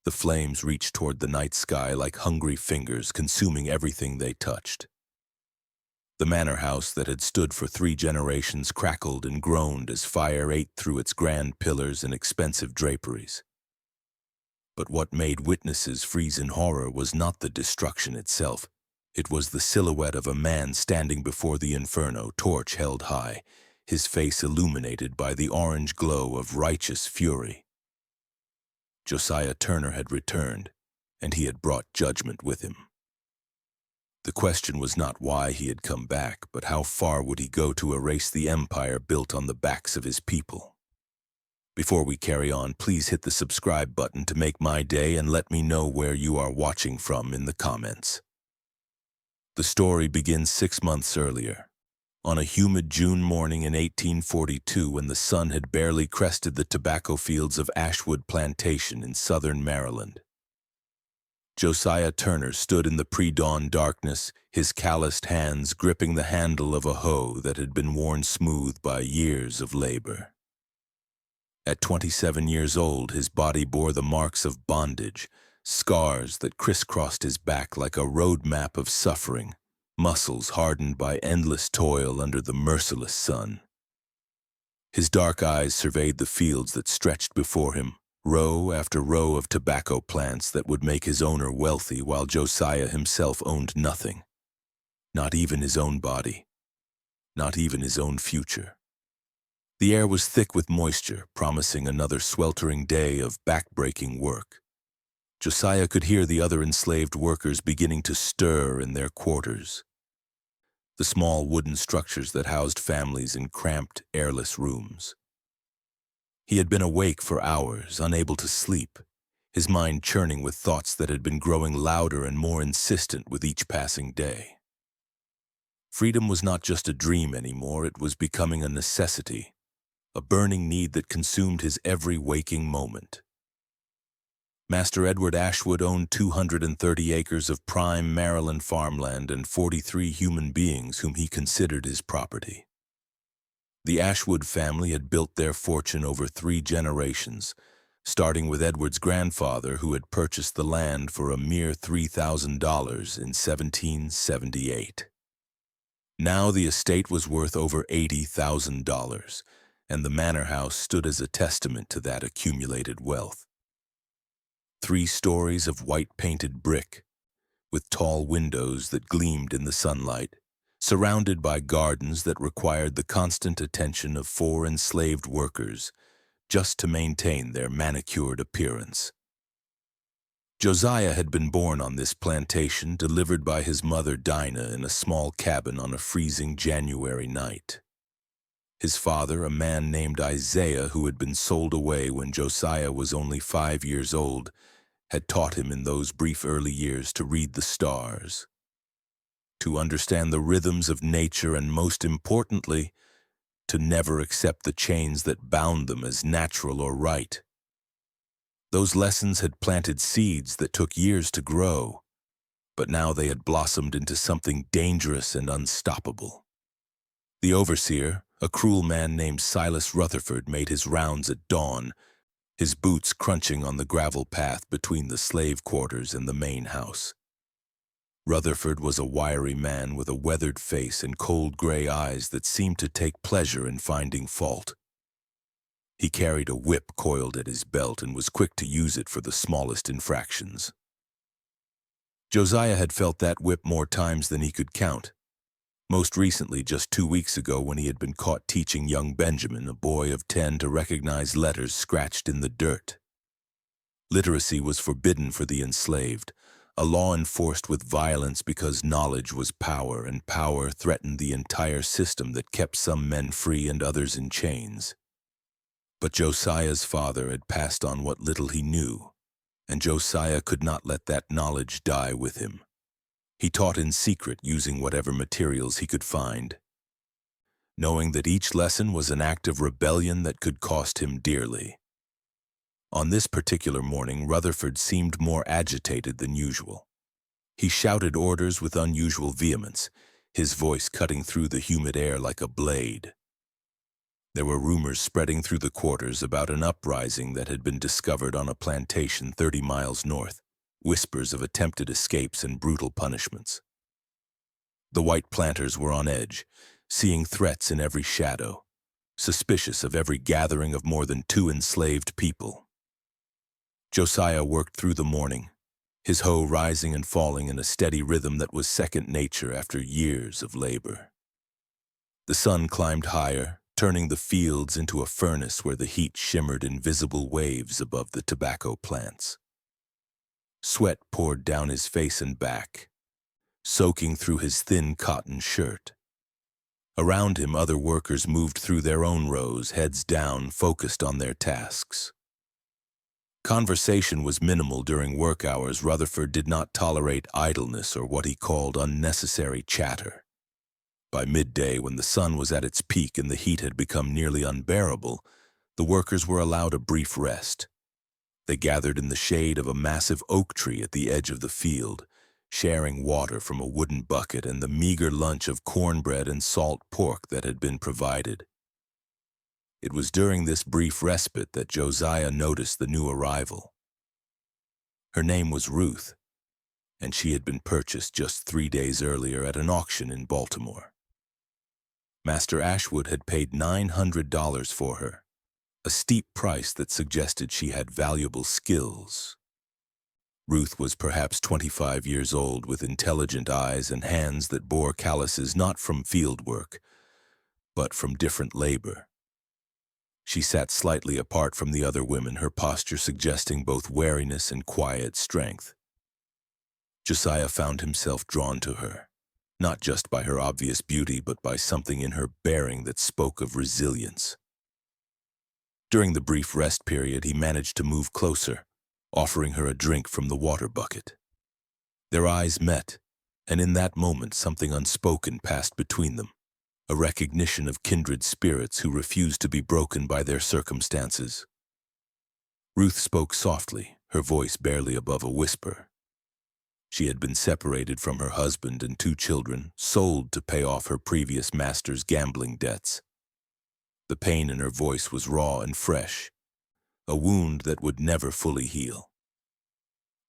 The flames reached toward the night sky like hungry fingers, consuming everything they touched. The manor house that had stood for 3 generations crackled and groaned as fire ate through its grand pillars and expensive draperies. But what made witnesses freeze in horror was not the destruction itself. It was the silhouette of a man standing before the inferno, torch held high, his face illuminated by the orange glow of righteous fury. Josiah Turner had returned, and he had brought judgment with him. The question was not why he had come back, but how far would he go to erase the empire built on the backs of his people. Before we carry on, please hit the subscribe button to make my day and let me know where you are watching from in the comments. The story begins 6 months earlier, on a humid June morning in 1842 when the sun had barely crested the tobacco fields of Ashwood Plantation in southern Maryland. Josiah Turner stood in the pre-dawn darkness, his calloused hands gripping the handle of a hoe that had been worn smooth by years of labor. At 27 years old, his body bore the marks of bondage, scars that crisscrossed his back like a road map of suffering, muscles hardened by endless toil under the merciless sun. His dark eyes surveyed the fields that stretched before him, row after row of tobacco plants that would make his owner wealthy while Josiah himself owned nothing. Not even his own body. Not even his own future. The air was thick with moisture, promising another sweltering day of back-breaking work. Josiah could hear the other enslaved workers beginning to stir in their quarters. The small wooden structures that housed families in cramped, airless rooms. He had been awake for hours, unable to sleep, his mind churning with thoughts that had been growing louder and more insistent with each passing day. Freedom was not just a dream anymore, it was becoming a necessity, a burning need that consumed his every waking moment. Master Edward Ashwood owned 230 acres of prime Maryland farmland and 43 human beings whom he considered his property. The Ashwood family had built their fortune over 3 generations, starting with Edward's grandfather who had purchased the land for a mere $3,000 in 1778. Now the estate was worth over $80,000, and the manor house stood as a testament to that accumulated wealth. 3 stories of white-painted brick, with tall windows that gleamed in the sunlight, surrounded by gardens that required the constant attention of 4 enslaved workers just to maintain their manicured appearance. Josiah had been born on this plantation, delivered by his mother Dinah in a small cabin on a freezing January night. His father, a man named Isaiah who had been sold away when Josiah was only 5 years old, had taught him in those brief early years to read the stars, to understand the rhythms of nature, and most importantly, to never accept the chains that bound them as natural or right. Those lessons had planted seeds that took years to grow, but now they had blossomed into something dangerous and unstoppable. The overseer, a cruel man named Silas Rutherford, made his rounds at dawn, his boots crunching on the gravel path between the slave quarters and the main house. Rutherford was a wiry man with a weathered face and cold gray eyes that seemed to take pleasure in finding fault. He carried a whip coiled at his belt and was quick to use it for the smallest infractions. Josiah had felt that whip more times than he could count. Most recently, just 2 weeks ago, when he had been caught teaching young Benjamin, a boy of 10, to recognize letters scratched in the dirt. Literacy was forbidden for the enslaved, a law enforced with violence because knowledge was power, and power threatened the entire system that kept some men free and others in chains. But Josiah's father had passed on what little he knew, and Josiah could not let that knowledge die with him. He taught in secret, using whatever materials he could find, knowing that each lesson was an act of rebellion that could cost him dearly. On this particular morning, Rutherford seemed more agitated than usual. He shouted orders with unusual vehemence, his voice cutting through the humid air like a blade. There were rumors spreading through the quarters about an uprising that had been discovered on a plantation 30 miles north, whispers of attempted escapes and brutal punishments. The white planters were on edge, seeing threats in every shadow, suspicious of every gathering of more than 2 enslaved people. Josiah worked through the morning, his hoe rising and falling in a steady rhythm that was second nature after years of labor. The sun climbed higher, turning the fields into a furnace where the heat shimmered in visible waves above the tobacco plants. Sweat poured down his face and back, soaking through his thin cotton shirt. Around him, other workers moved through their own rows, heads down, focused on their tasks. Conversation was minimal during work hours. Rutherford did not tolerate idleness or what he called unnecessary chatter. By midday, when the sun was at its peak and the heat had become nearly unbearable, the workers were allowed a brief rest. They gathered in the shade of a massive oak tree at the edge of the field, sharing water from a wooden bucket and the meager lunch of cornbread and salt pork that had been provided. It was during this brief respite that Josiah noticed the new arrival. Her name was Ruth, and she had been purchased just 3 days earlier at an auction in Baltimore. Master Ashwood had paid $900 for her, a steep price that suggested she had valuable skills. Ruth was perhaps 25 years old, with intelligent eyes and hands that bore calluses not from field work, but from different labor. She sat slightly apart from the other women, her posture suggesting both wariness and quiet strength. Josiah found himself drawn to her, not just by her obvious beauty, but by something in her bearing that spoke of resilience. During the brief rest period, he managed to move closer, offering her a drink from the water bucket. Their eyes met, and in that moment something unspoken passed between them, a recognition of kindred spirits who refused to be broken by their circumstances. Ruth spoke softly, her voice barely above a whisper. She had been separated from her husband and 2 children, sold to pay off her previous master's gambling debts. The pain in her voice was raw and fresh, a wound that would never fully heal.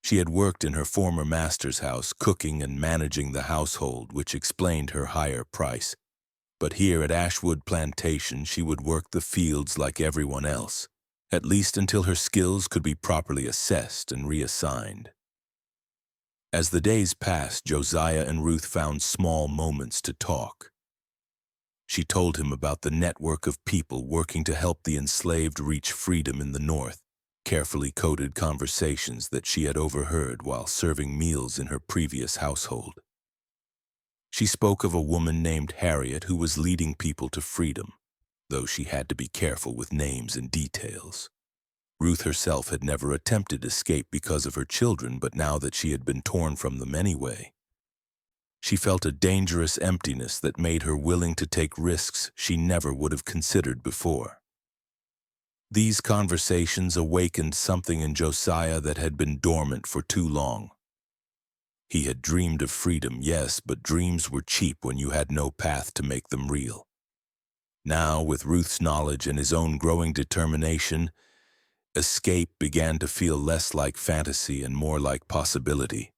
She had worked in her former master's house, cooking and managing the household, which explained her higher price. But here at Ashwood Plantation, she would work the fields like everyone else, at least until her skills could be properly assessed and reassigned. As the days passed, Josiah and Ruth found small moments to talk. She told him about the network of people working to help the enslaved reach freedom in the North, carefully coded conversations that she had overheard while serving meals in her previous household. She spoke of a woman named Harriet who was leading people to freedom, though she had to be careful with names and details. Ruth herself had never attempted escape because of her children, but now that she had been torn from them anyway, she felt a dangerous emptiness that made her willing to take risks she never would have considered before. These conversations awakened something in Josiah that had been dormant for too long. He had dreamed of freedom, yes, but dreams were cheap when you had no path to make them real. Now, with Ruth's knowledge and his own growing determination, escape began to feel less like fantasy and more like possibility.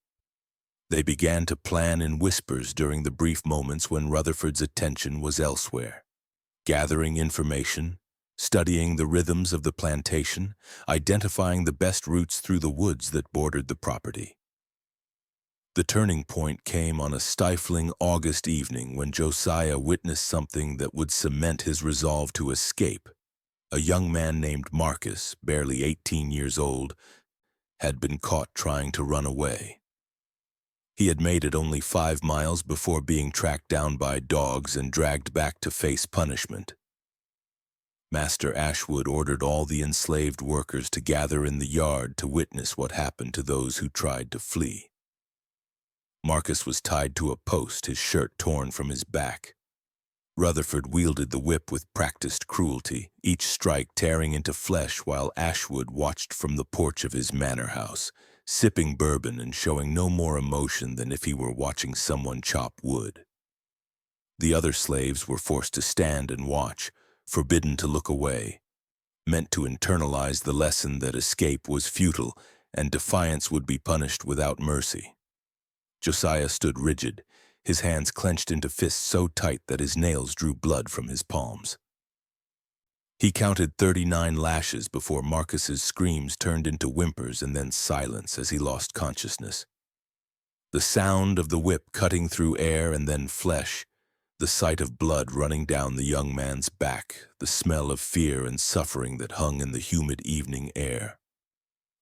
They began to plan in whispers during the brief moments when Rutherford's attention was elsewhere, gathering information, studying the rhythms of the plantation, identifying the best routes through the woods that bordered the property. The turning point came on a stifling August evening when Josiah witnessed something that would cement his resolve to escape. A young man named Marcus, barely 18 years old, had been caught trying to run away. He had made it only 5 miles before being tracked down by dogs and dragged back to face punishment. Master Ashwood ordered all the enslaved workers to gather in the yard to witness what happened to those who tried to flee. Marcus was tied to a post, his shirt torn from his back. Rutherford wielded the whip with practiced cruelty, each strike tearing into flesh, while Ashwood watched from the porch of his manor house, sipping bourbon and showing no more emotion than if he were watching someone chop wood. The other slaves were forced to stand and watch, forbidden to look away, meant to internalize the lesson that escape was futile and defiance would be punished without mercy. Josiah stood rigid, his hands clenched into fists so tight that his nails drew blood from his palms. He counted 39 lashes before Marcus's screams turned into whimpers and then silence as he lost consciousness. The sound of the whip cutting through air and then flesh, the sight of blood running down the young man's back, the smell of fear and suffering that hung in the humid evening air.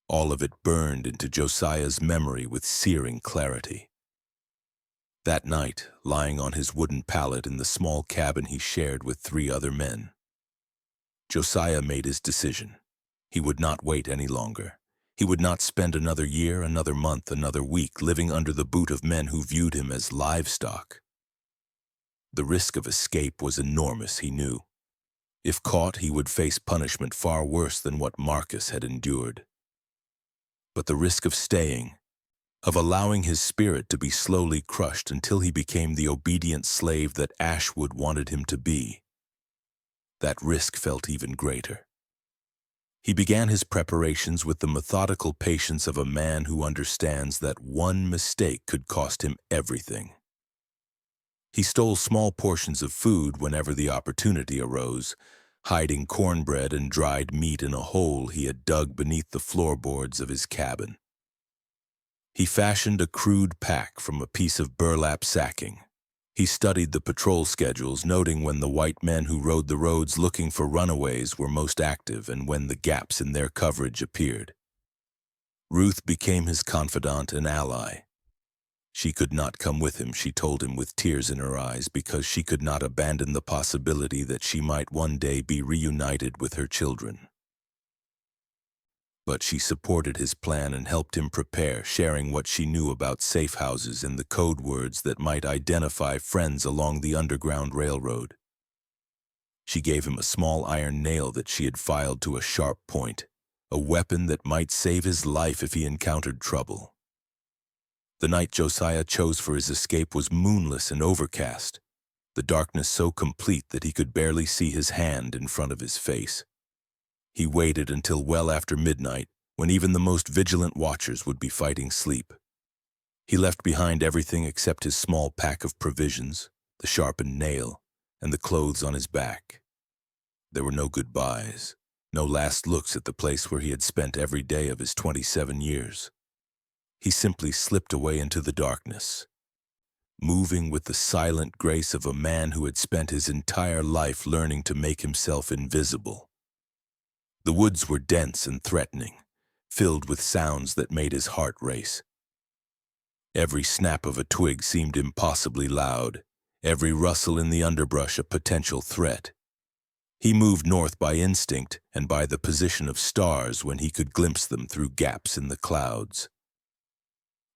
All of it burned into Josiah's memory with searing clarity. That night, lying on his wooden pallet in the small cabin he shared with 3 other men, Josiah made his decision. He would not wait any longer. He would not spend another year, another month, another week living under the boot of men who viewed him as livestock. The risk of escape was enormous, he knew. If caught, he would face punishment far worse than what Marcus had endured. But the risk of staying, of allowing his spirit to be slowly crushed until he became the obedient slave that Ashwood wanted him to be, that risk felt even greater. He began his preparations with the methodical patience of a man who understands that one mistake could cost him everything. He stole small portions of food whenever the opportunity arose, hiding cornbread and dried meat in a hole he had dug beneath the floorboards of his cabin. He fashioned a crude pack from a piece of burlap sacking. He studied the patrol schedules, noting when the white men who rode the roads looking for runaways were most active and when the gaps in their coverage appeared. Ruth became his confidant and ally. She could not come with him, she told him with tears in her eyes, because she could not abandon the possibility that she might one day be reunited with her children. But she supported his plan and helped him prepare, sharing what she knew about safe houses and the code words that might identify friends along the Underground Railroad. She gave him a small iron nail that she had filed to a sharp point, a weapon that might save his life if he encountered trouble. The night Josiah chose for his escape was moonless and overcast, the darkness so complete that he could barely see his hand in front of his face. He waited until well after midnight, when even the most vigilant watchers would be fighting sleep. He left behind everything except his small pack of provisions, the sharpened nail, and the clothes on his back. There were no goodbyes, no last looks at the place where he had spent every day of his 27 years. He simply slipped away into the darkness, moving with the silent grace of a man who had spent his entire life learning to make himself invisible. The woods were dense and threatening, filled with sounds that made his heart race. Every snap of a twig seemed impossibly loud, every rustle in the underbrush a potential threat. He moved north by instinct and by the position of stars when he could glimpse them through gaps in the clouds.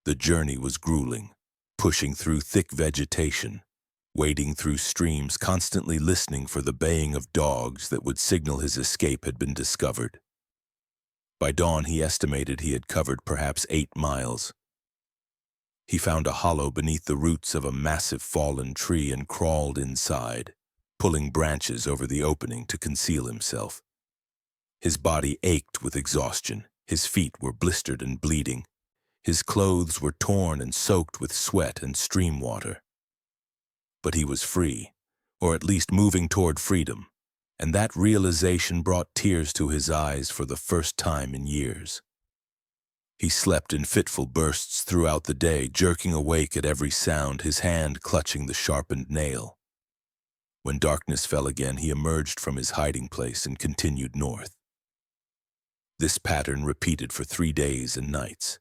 The journey was grueling, pushing through thick vegetation, wading through streams, constantly listening for the baying of dogs that would signal his escape had been discovered. By dawn, he estimated he had covered perhaps 8 miles. He found a hollow beneath the roots of a massive fallen tree and crawled inside, pulling branches over the opening to conceal himself. His body ached with exhaustion, his feet were blistered and bleeding, his clothes were torn and soaked with sweat and stream water. But he was free, or at least moving toward freedom, and that realization brought tears to his eyes for the first time in years. He slept in fitful bursts throughout the day, jerking awake at every sound, his hand clutching the sharpened nail. When darkness fell again, he emerged from his hiding place and continued north. This pattern repeated for 3 days and nights.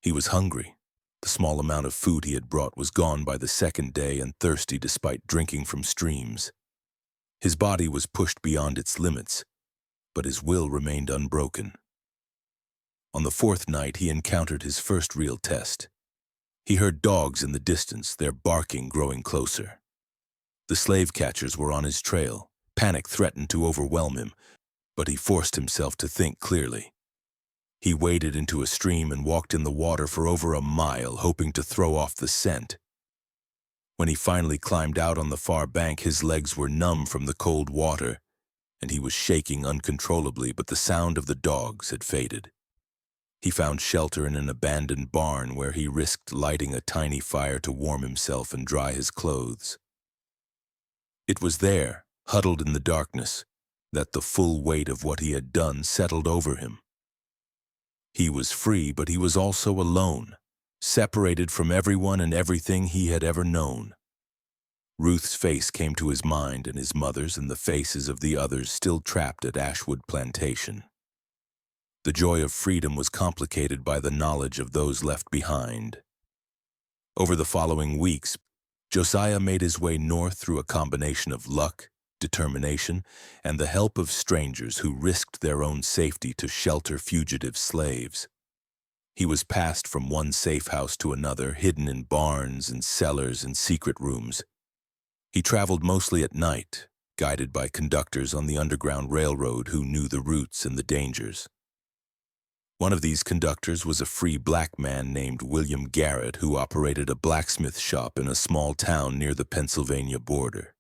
He was hungry. The small amount of food he had brought was gone by the second day, and thirsty despite drinking from streams. His body was pushed beyond its limits, but his will remained unbroken. On the 4th night, he encountered his first real test. He heard dogs in the distance, their barking growing closer. The slave catchers were on his trail. Panic threatened to overwhelm him, but he forced himself to think clearly. He waded into a stream and walked in the water for over a mile, hoping to throw off the scent. When he finally climbed out on the far bank, his legs were numb from the cold water, and he was shaking uncontrollably, but the sound of the dogs had faded. He found shelter in an abandoned barn where he risked lighting a tiny fire to warm himself and dry his clothes. It was there, huddled in the darkness, that the full weight of what he had done settled over him. He was free, but he was also alone, separated from everyone and everything he had ever known. Ruth's face came to his mind, and his mother's, and the faces of the others still trapped at Ashwood Plantation. The joy of freedom was complicated by the knowledge of those left behind. Over the following weeks, Josiah made his way north through a combination of luck, determination, and the help of strangers who risked their own safety to shelter fugitive slaves. He was passed from one safe house to another, hidden in barns and cellars and secret rooms. He traveled mostly at night, guided by conductors on the Underground Railroad who knew the routes and the dangers. One of these conductors was a free black man named William Garrett, who operated a blacksmith shop in a small town near the Pennsylvania border.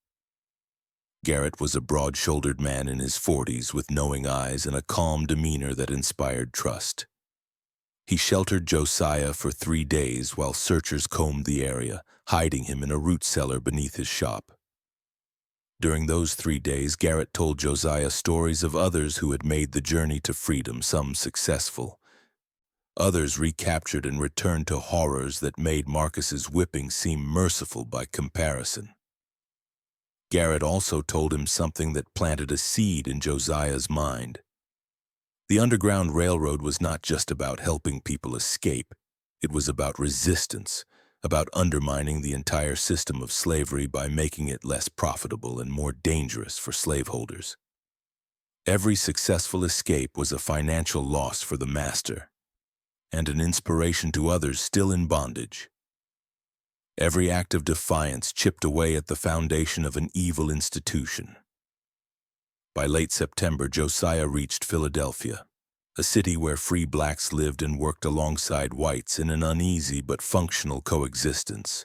Garrett was a broad-shouldered man in his 40s with knowing eyes and a calm demeanor that inspired trust. He sheltered Josiah for 3 days while searchers combed the area, hiding him in a root cellar beneath his shop. During those 3 days, Garrett told Josiah stories of others who had made the journey to freedom, some successful. Others recaptured and returned to horrors that made Marcus's whipping seem merciful by comparison. Garrett also told him something that planted a seed in Josiah's mind. The Underground Railroad was not just about helping people escape. It was about resistance, about undermining the entire system of slavery by making it less profitable and more dangerous for slaveholders. Every successful escape was a financial loss for the master, and an inspiration to others still in bondage. Every act of defiance chipped away at the foundation of an evil institution. By late September, Josiah reached Philadelphia, a city where free blacks lived and worked alongside whites in an uneasy but functional coexistence.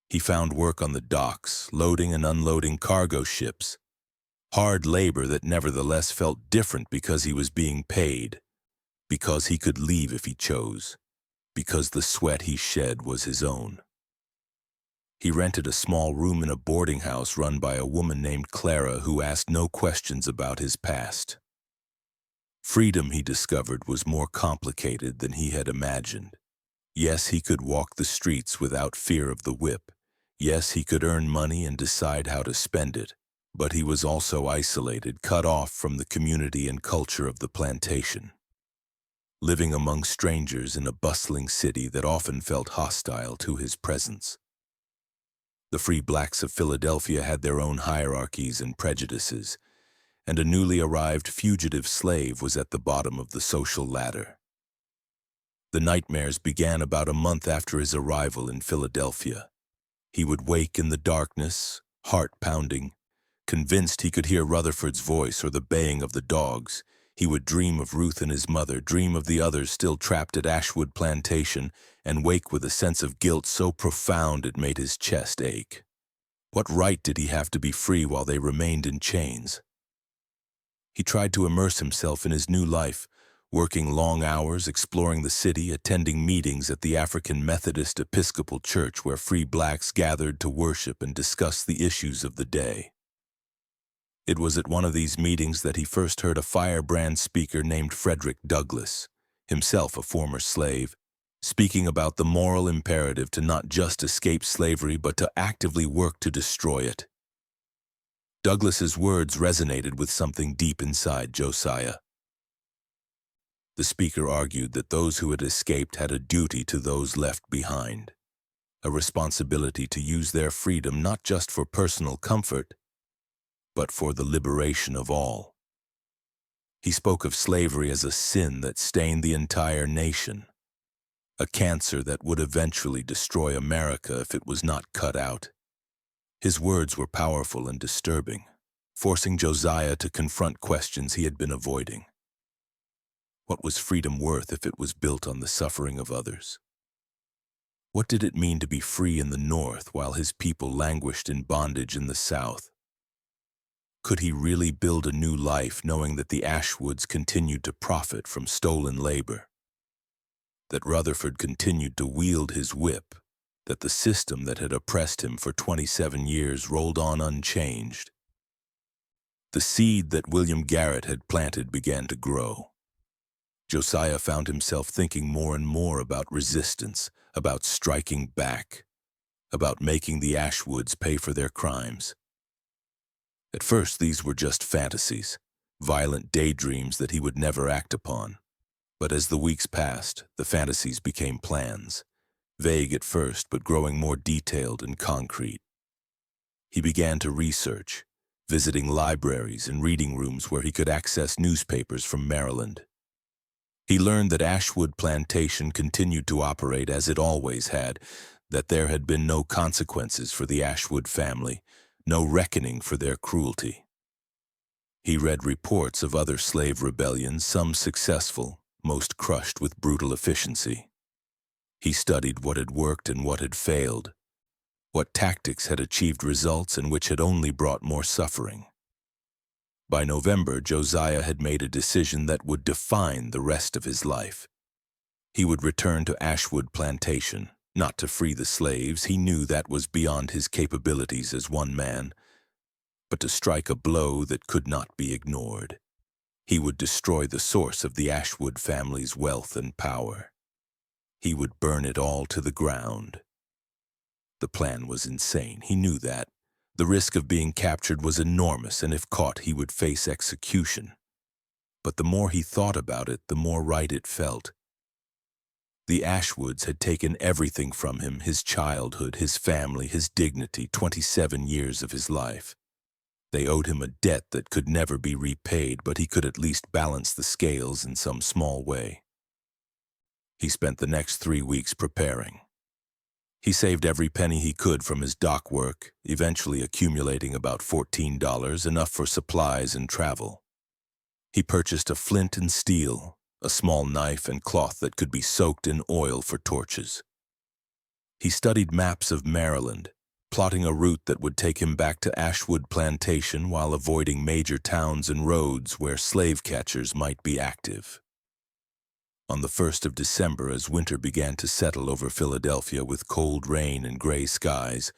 He found work on the docks, loading and unloading cargo ships, hard labor that nevertheless felt different because he was being paid, because he could leave if he chose, because the sweat he shed was his own. He rented a small room in a boarding house run by a woman named Clara who asked no questions about his past. Freedom, he discovered, was more complicated than he had imagined. Yes, he could walk the streets without fear of the whip. Yes, he could earn money and decide how to spend it. But he was also isolated, cut off from the community and culture of the plantation. Living among strangers in a bustling city that often felt hostile to his presence. The free blacks of Philadelphia had their own hierarchies and prejudices, and a newly arrived fugitive slave was at the bottom of the social ladder. The nightmares began about a month after his arrival in Philadelphia. He would wake in the darkness, heart pounding, convinced he could hear Rutherford's voice or the baying of the dogs. He would dream of Ruth and his mother, dream of the others still trapped at Ashwood Plantation, and wake with a sense of guilt so profound it made his chest ache. What right did he have to be free while they remained in chains? He tried to immerse himself in his new life, working long hours, exploring the city, attending meetings at the African Methodist Episcopal Church where free blacks gathered to worship and discuss the issues of the day. It was at one of these meetings that he first heard a firebrand speaker named Frederick Douglass, himself a former slave, speaking about the moral imperative to not just escape slavery but to actively work to destroy it. Douglass's words resonated with something deep inside Josiah. The speaker argued that those who had escaped had a duty to those left behind, a responsibility to use their freedom not just for personal comfort, but for the liberation of all. He spoke of slavery as a sin that stained the entire nation, a cancer that would eventually destroy America if it was not cut out. His words were powerful and disturbing, forcing Josiah to confront questions he had been avoiding. What was freedom worth if it was built on the suffering of others? What did it mean to be free in the North while his people languished in bondage in the South? Could he really build a new life knowing that the Ashwoods continued to profit from stolen labor? That Rutherford continued to wield his whip? That the system that had oppressed him for 27 years rolled on unchanged? The seed that William Garrett had planted began to grow. Josiah found himself thinking more and more about resistance, about striking back, about making the Ashwoods pay for their crimes. At first, these were just fantasies, violent daydreams that he would never act upon. But as the weeks passed, the fantasies became plans, vague at first but growing more detailed and concrete. He began to research, visiting libraries and reading rooms where he could access newspapers from Maryland. He learned that Ashwood Plantation continued to operate as it always had, that there had been no consequences for the Ashwood family, no reckoning for their cruelty. He read reports of other slave rebellions, some successful, most crushed with brutal efficiency. He studied what had worked and what had failed, what tactics had achieved results and which had only brought more suffering. By November, Josiah had made a decision that would define the rest of his life. He would return to Ashwood Plantation, not to free the slaves, he knew that was beyond his capabilities as one man, but to strike a blow that could not be ignored. He would destroy the source of the Ashwood family's wealth and power. He would burn it all to the ground. The plan was insane, he knew that. The risk of being captured was enormous, and if caught, he would face execution. But the more he thought about it, the more right it felt. The Ashwoods had taken everything from him, his childhood, his family, his dignity, 27 years of his life. They owed him a debt that could never be repaid, but he could at least balance the scales in some small way. He spent the next 3 weeks preparing. He saved every penny he could from his dock work, eventually accumulating about $14, enough for supplies and travel. He purchased a flint and steel, a small knife and cloth that could be soaked in oil for torches. He studied maps of Maryland, plotting a route that would take him back to Ashwood Plantation while avoiding major towns and roads where slave catchers might be active. On the 1st of December, as winter began to settle over Philadelphia with cold rain and gray skies,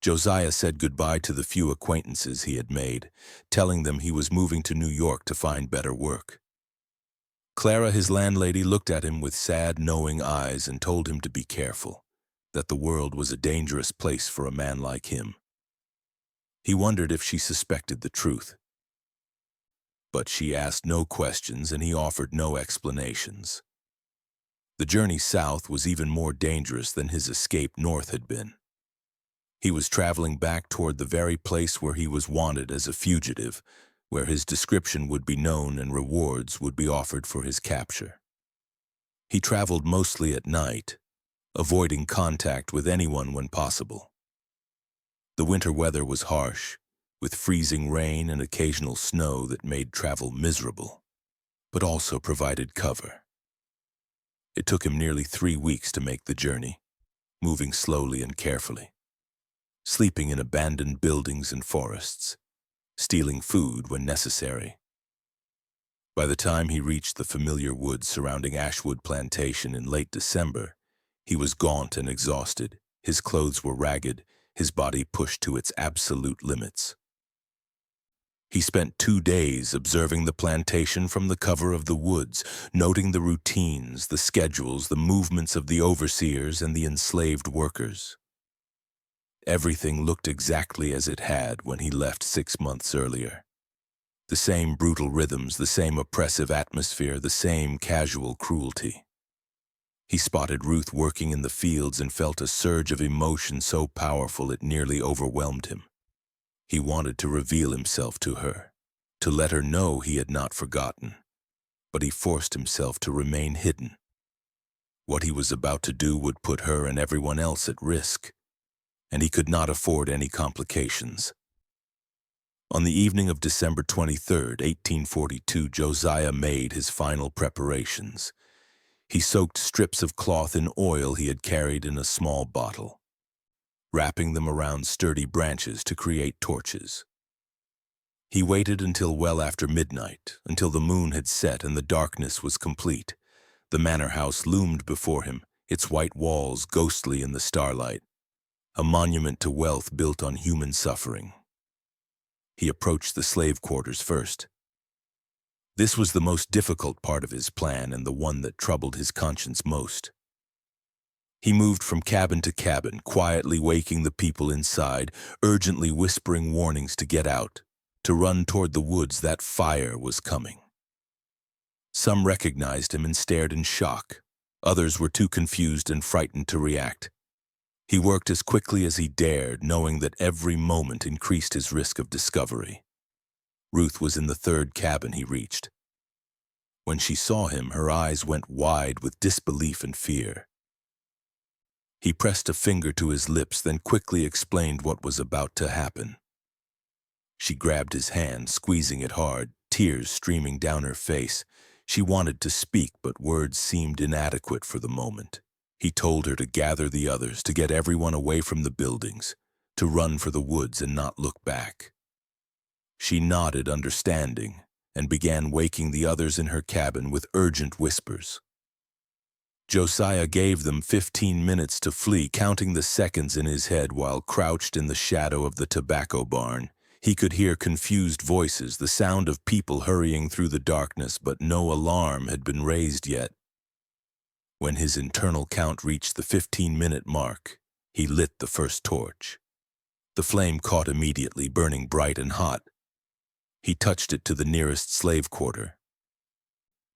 Josiah said goodbye to the few acquaintances he had made, telling them he was moving to New York to find better work. Clara, his landlady, looked at him with sad, knowing eyes and told him to be careful, that the world was a dangerous place for a man like him. He wondered if she suspected the truth. But she asked no questions and he offered no explanations. The journey south was even more dangerous than his escape north had been. He was traveling back toward the very place where he was wanted as a fugitive, where his description would be known and rewards would be offered for his capture. He traveled mostly at night, avoiding contact with anyone when possible. The winter weather was harsh, with freezing rain and occasional snow that made travel miserable, but also provided cover. It took him nearly 3 weeks to make the journey, moving slowly and carefully, sleeping in abandoned buildings and forests, stealing food when necessary. By the time he reached the familiar woods surrounding Ashwood Plantation in late December, he was gaunt and exhausted, his clothes were ragged, his body pushed to its absolute limits. He spent 2 days observing the plantation from the cover of the woods, noting the routines, the schedules, the movements of the overseers and the enslaved workers. Everything looked exactly as it had when he left 6 months earlier. The same brutal rhythms, the same oppressive atmosphere, the same casual cruelty. He spotted Ruth working in the fields and felt a surge of emotion so powerful it nearly overwhelmed him. He wanted to reveal himself to her, to let her know he had not forgotten, but he forced himself to remain hidden. What he was about to do would put her and everyone else at risk, and he could not afford any complications. On the evening of December 23, 1842, Josiah made his final preparations. He soaked strips of cloth in oil he had carried in a small bottle, wrapping them around sturdy branches to create torches. He waited until well after midnight, until the moon had set and the darkness was complete. The manor house loomed before him, its white walls ghostly in the starlight, a monument to wealth built on human suffering. He approached the slave quarters first. This was the most difficult part of his plan and the one that troubled his conscience most. He moved from cabin to cabin, quietly waking the people inside, urgently whispering warnings to get out, to run toward the woods. That fire was coming. Some recognized him and stared in shock. Others were too confused and frightened to react. He worked as quickly as he dared, knowing that every moment increased his risk of discovery. Ruth was in the third cabin he reached. When she saw him, her eyes went wide with disbelief and fear. He pressed a finger to his lips, then quickly explained what was about to happen. She grabbed his hand, squeezing it hard, tears streaming down her face. She wanted to speak, but words seemed inadequate for the moment. He told her to gather the others, to get everyone away from the buildings, to run for the woods and not look back. She nodded, understanding, and began waking the others in her cabin with urgent whispers. Josiah gave them 15 minutes to flee, counting the seconds in his head while crouched in the shadow of the tobacco barn. He could hear confused voices, the sound of people hurrying through the darkness, but no alarm had been raised yet. When his internal count reached the 15-minute mark, he lit the first torch. The flame caught immediately, burning bright and hot. He touched it to the nearest slave quarter,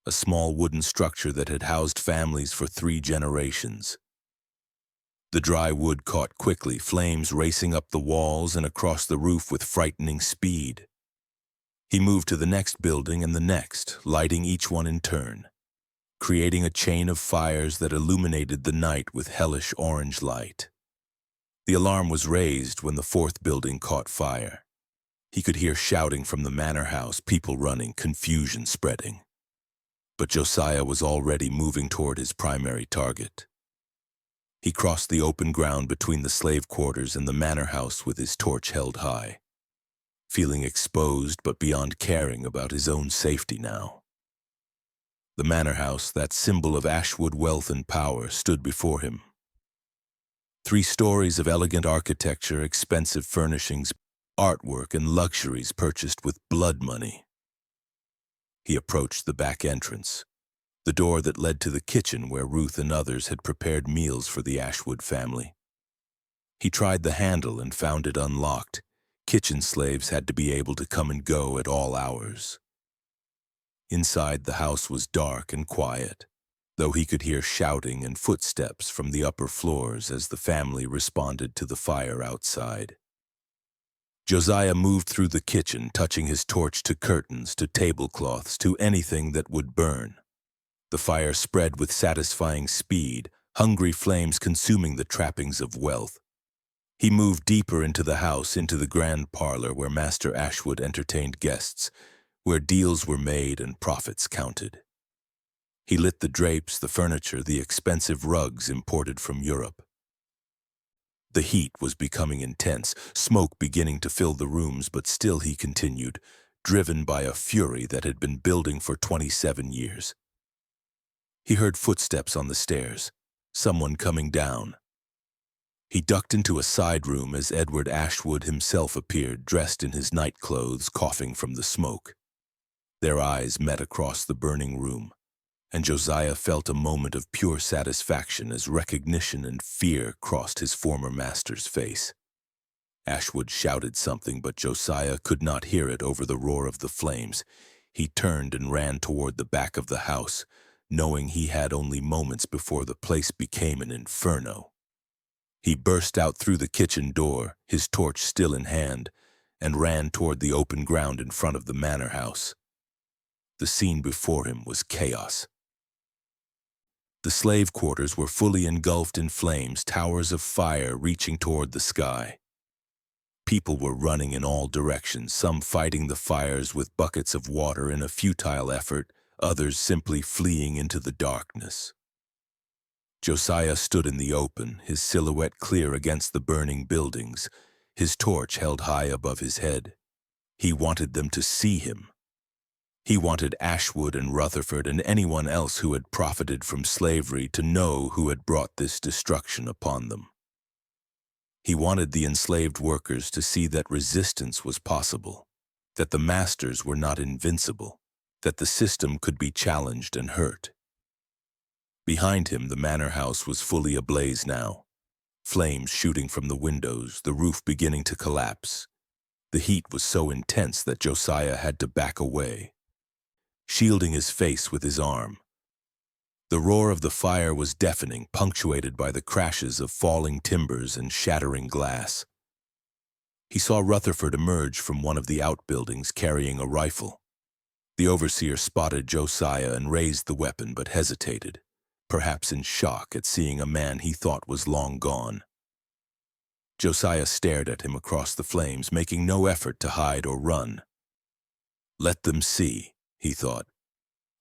a small wooden structure that had housed families for 3 generations. The dry wood caught quickly, flames racing up the walls and across the roof with frightening speed. He moved to the next building and the next, lighting each one in turn, creating a chain of fires that illuminated the night with hellish orange light. The alarm was raised when the 4th building caught fire. He could hear shouting from the manor house, people running, confusion spreading. But Josiah was already moving toward his primary target. He crossed the open ground between the slave quarters and the manor house with his torch held high, feeling exposed but beyond caring about his own safety now. The manor house, that symbol of Ashwood wealth and power, stood before him. 3 stories of elegant architecture, expensive furnishings, artwork, and luxuries purchased with blood money. He approached the back entrance, the door that led to the kitchen where Ruth and others had prepared meals for the Ashwood family. He tried the handle and found it unlocked. Kitchen slaves had to be able to come and go at all hours. Inside, the house was dark and quiet, though he could hear shouting and footsteps from the upper floors as the family responded to the fire outside. Josiah moved through the kitchen, touching his torch to curtains, to tablecloths, to anything that would burn. The fire spread with satisfying speed, hungry flames consuming the trappings of wealth. He moved deeper into the house, into the grand parlor where Master Ashwood entertained guests, where deals were made and profits counted. He lit the drapes, the furniture, the expensive rugs imported from Europe. The heat was becoming intense, smoke beginning to fill the rooms, but still he continued, driven by a fury that had been building for 27 years. He heard footsteps on the stairs, someone coming down. He ducked into a side room as Edward Ashwood himself appeared, dressed in his night clothes, coughing from the smoke. Their eyes met across the burning room, and Josiah felt a moment of pure satisfaction as recognition and fear crossed his former master's face. Ashwood shouted something, but Josiah could not hear it over the roar of the flames. He turned and ran toward the back of the house, knowing he had only moments before the place became an inferno. He burst out through the kitchen door, his torch still in hand, and ran toward the open ground in front of the manor house. The scene before him was chaos. The slave quarters were fully engulfed in flames, towers of fire reaching toward the sky. People were running in all directions, some fighting the fires with buckets of water in a futile effort, others simply fleeing into the darkness. Josiah stood in the open, his silhouette clear against the burning buildings, his torch held high above his head. He wanted them to see him. He wanted Ashwood and Rutherford and anyone else who had profited from slavery to know who had brought this destruction upon them. He wanted the enslaved workers to see that resistance was possible, that the masters were not invincible, that the system could be challenged and hurt. Behind him, the manor house was fully ablaze now, flames shooting from the windows, the roof beginning to collapse. The heat was so intense that Josiah had to back away, shielding his face with his arm. The roar of the fire was deafening, punctuated by the crashes of falling timbers and shattering glass. He saw Rutherford emerge from one of the outbuildings carrying a rifle. The overseer spotted Josiah and raised the weapon but hesitated, perhaps in shock at seeing a man he thought was long gone. Josiah stared at him across the flames, making no effort to hide or run. Let them see, he thought.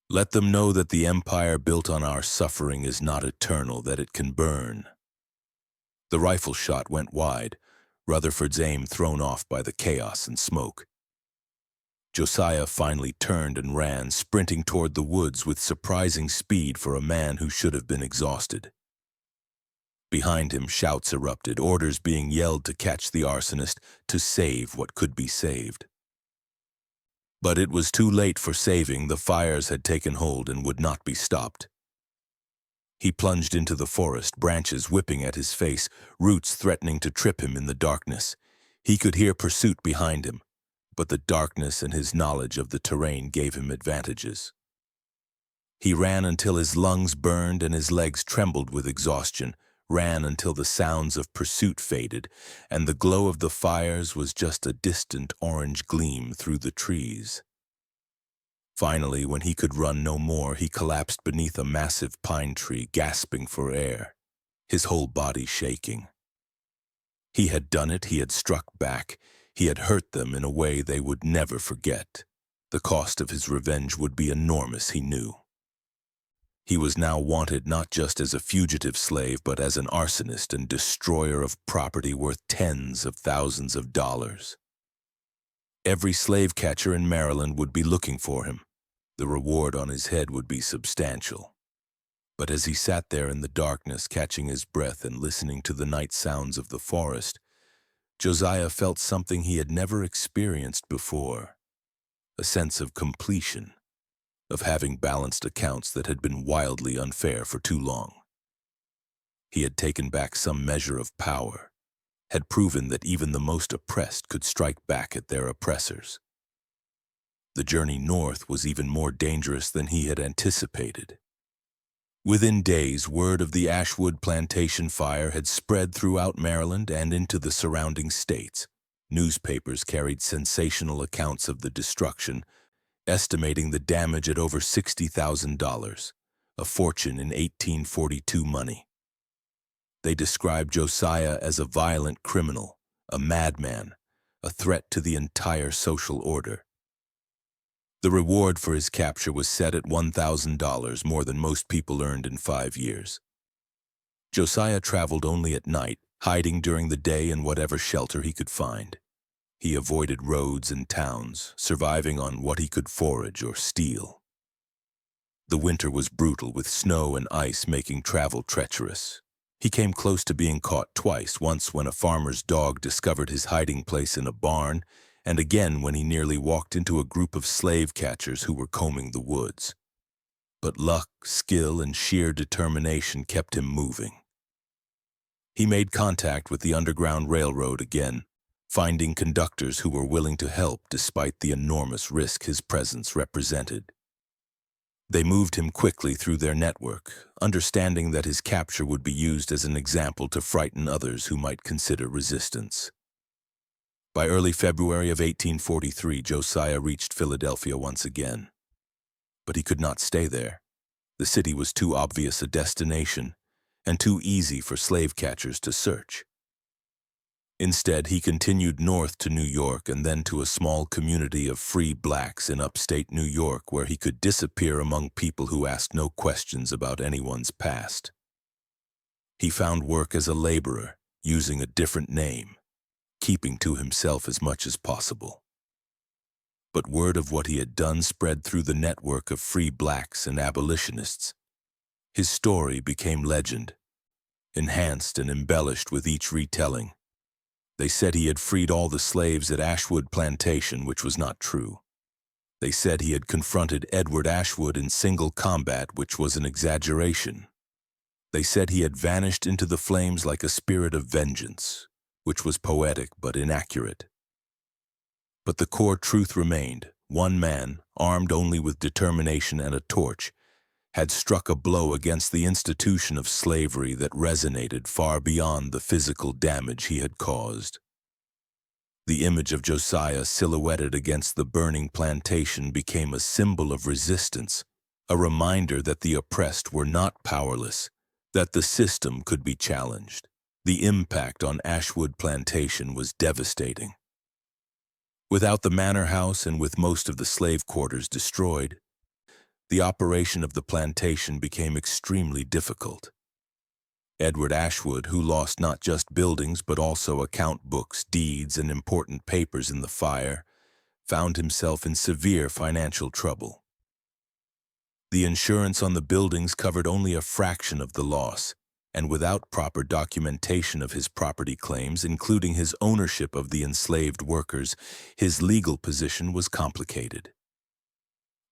Let them know that the empire built on our suffering is not eternal, that it can burn. The rifle shot went wide, Rutherford's aim thrown off by the chaos and smoke. Josiah finally turned and ran, sprinting toward the woods with surprising speed for a man who should have been exhausted. Behind him, shouts erupted, orders being yelled to catch the arsonist, to save what could be saved. But it was too late for saving. The fires had taken hold and would not be stopped. He plunged into the forest, branches whipping at his face, roots threatening to trip him in the darkness. He could hear pursuit behind him, but the darkness and his knowledge of the terrain gave him advantages. He ran until his lungs burned and his legs trembled with exhaustion, ran until the sounds of pursuit faded, and the glow of the fires was just a distant orange gleam through the trees. Finally, when he could run no more, he collapsed beneath a massive pine tree, gasping for air, his whole body shaking. He had done it, he had struck back, he had hurt them in a way they would never forget. The cost of his revenge would be enormous, he knew. He was now wanted not just as a fugitive slave, but as an arsonist and destroyer of property worth tens of thousands of dollars. Every slave catcher in Maryland would be looking for him. The reward on his head would be substantial. But as he sat there in the darkness, catching his breath and listening to the night sounds of the forest, Josiah felt something he had never experienced before, a sense of completion, of having balanced accounts that had been wildly unfair for too long. He had taken back some measure of power, had proven that even the most oppressed could strike back at their oppressors. The journey north was even more dangerous than he had anticipated. Within days, word of the Ashwood Plantation fire had spread throughout Maryland and into the surrounding states. Newspapers carried sensational accounts of the destruction, estimating the damage at over $60,000, a fortune in 1842 money. They described Josiah as a violent criminal, a madman, a threat to the entire social order. The reward for his capture was set at $1,000, more than most people earned in 5 years. Josiah traveled only at night, hiding during the day in whatever shelter he could find. He avoided roads and towns, surviving on what he could forage or steal. The winter was brutal, with snow and ice making travel treacherous. He came close to being caught twice, once when a farmer's dog discovered his hiding place in a barn, and again when he nearly walked into a group of slave catchers who were combing the woods. But luck, skill, and sheer determination kept him moving. He made contact with the Underground Railroad again, finding conductors who were willing to help despite the enormous risk his presence represented. They moved him quickly through their network, understanding that his capture would be used as an example to frighten others who might consider resistance. By early February of 1843, Josiah reached Philadelphia once again. But he could not stay there. The city was too obvious a destination, and too easy for slave catchers to search. Instead, he continued north to New York and then to a small community of free blacks in upstate New York, where he could disappear among people who asked no questions about anyone's past. He found work as a laborer, using a different name, keeping to himself as much as possible. But word of what he had done spread through the network of free blacks and abolitionists. His story became legend, enhanced and embellished with each retelling. They said he had freed all the slaves at Ashwood Plantation, which was not true. They said he had confronted Edward Ashwood in single combat, which was an exaggeration. They said he had vanished into the flames like a spirit of vengeance, which was poetic but inaccurate. But the core truth remained. One man, armed only with determination and a torch, had struck a blow against the institution of slavery that resonated far beyond the physical damage he had caused. The image of Josiah silhouetted against the burning plantation became a symbol of resistance, a reminder that the oppressed were not powerless, that the system could be challenged. The impact on Ashwood Plantation was devastating. Without the manor house and with most of the slave quarters destroyed, the operation of the plantation became extremely difficult. Edward Ashwood, who lost not just buildings but also account books, deeds, and important papers in the fire, found himself in severe financial trouble. The insurance on the buildings covered only a fraction of the loss, and without proper documentation of his property claims, including his ownership of the enslaved workers, his legal position was complicated.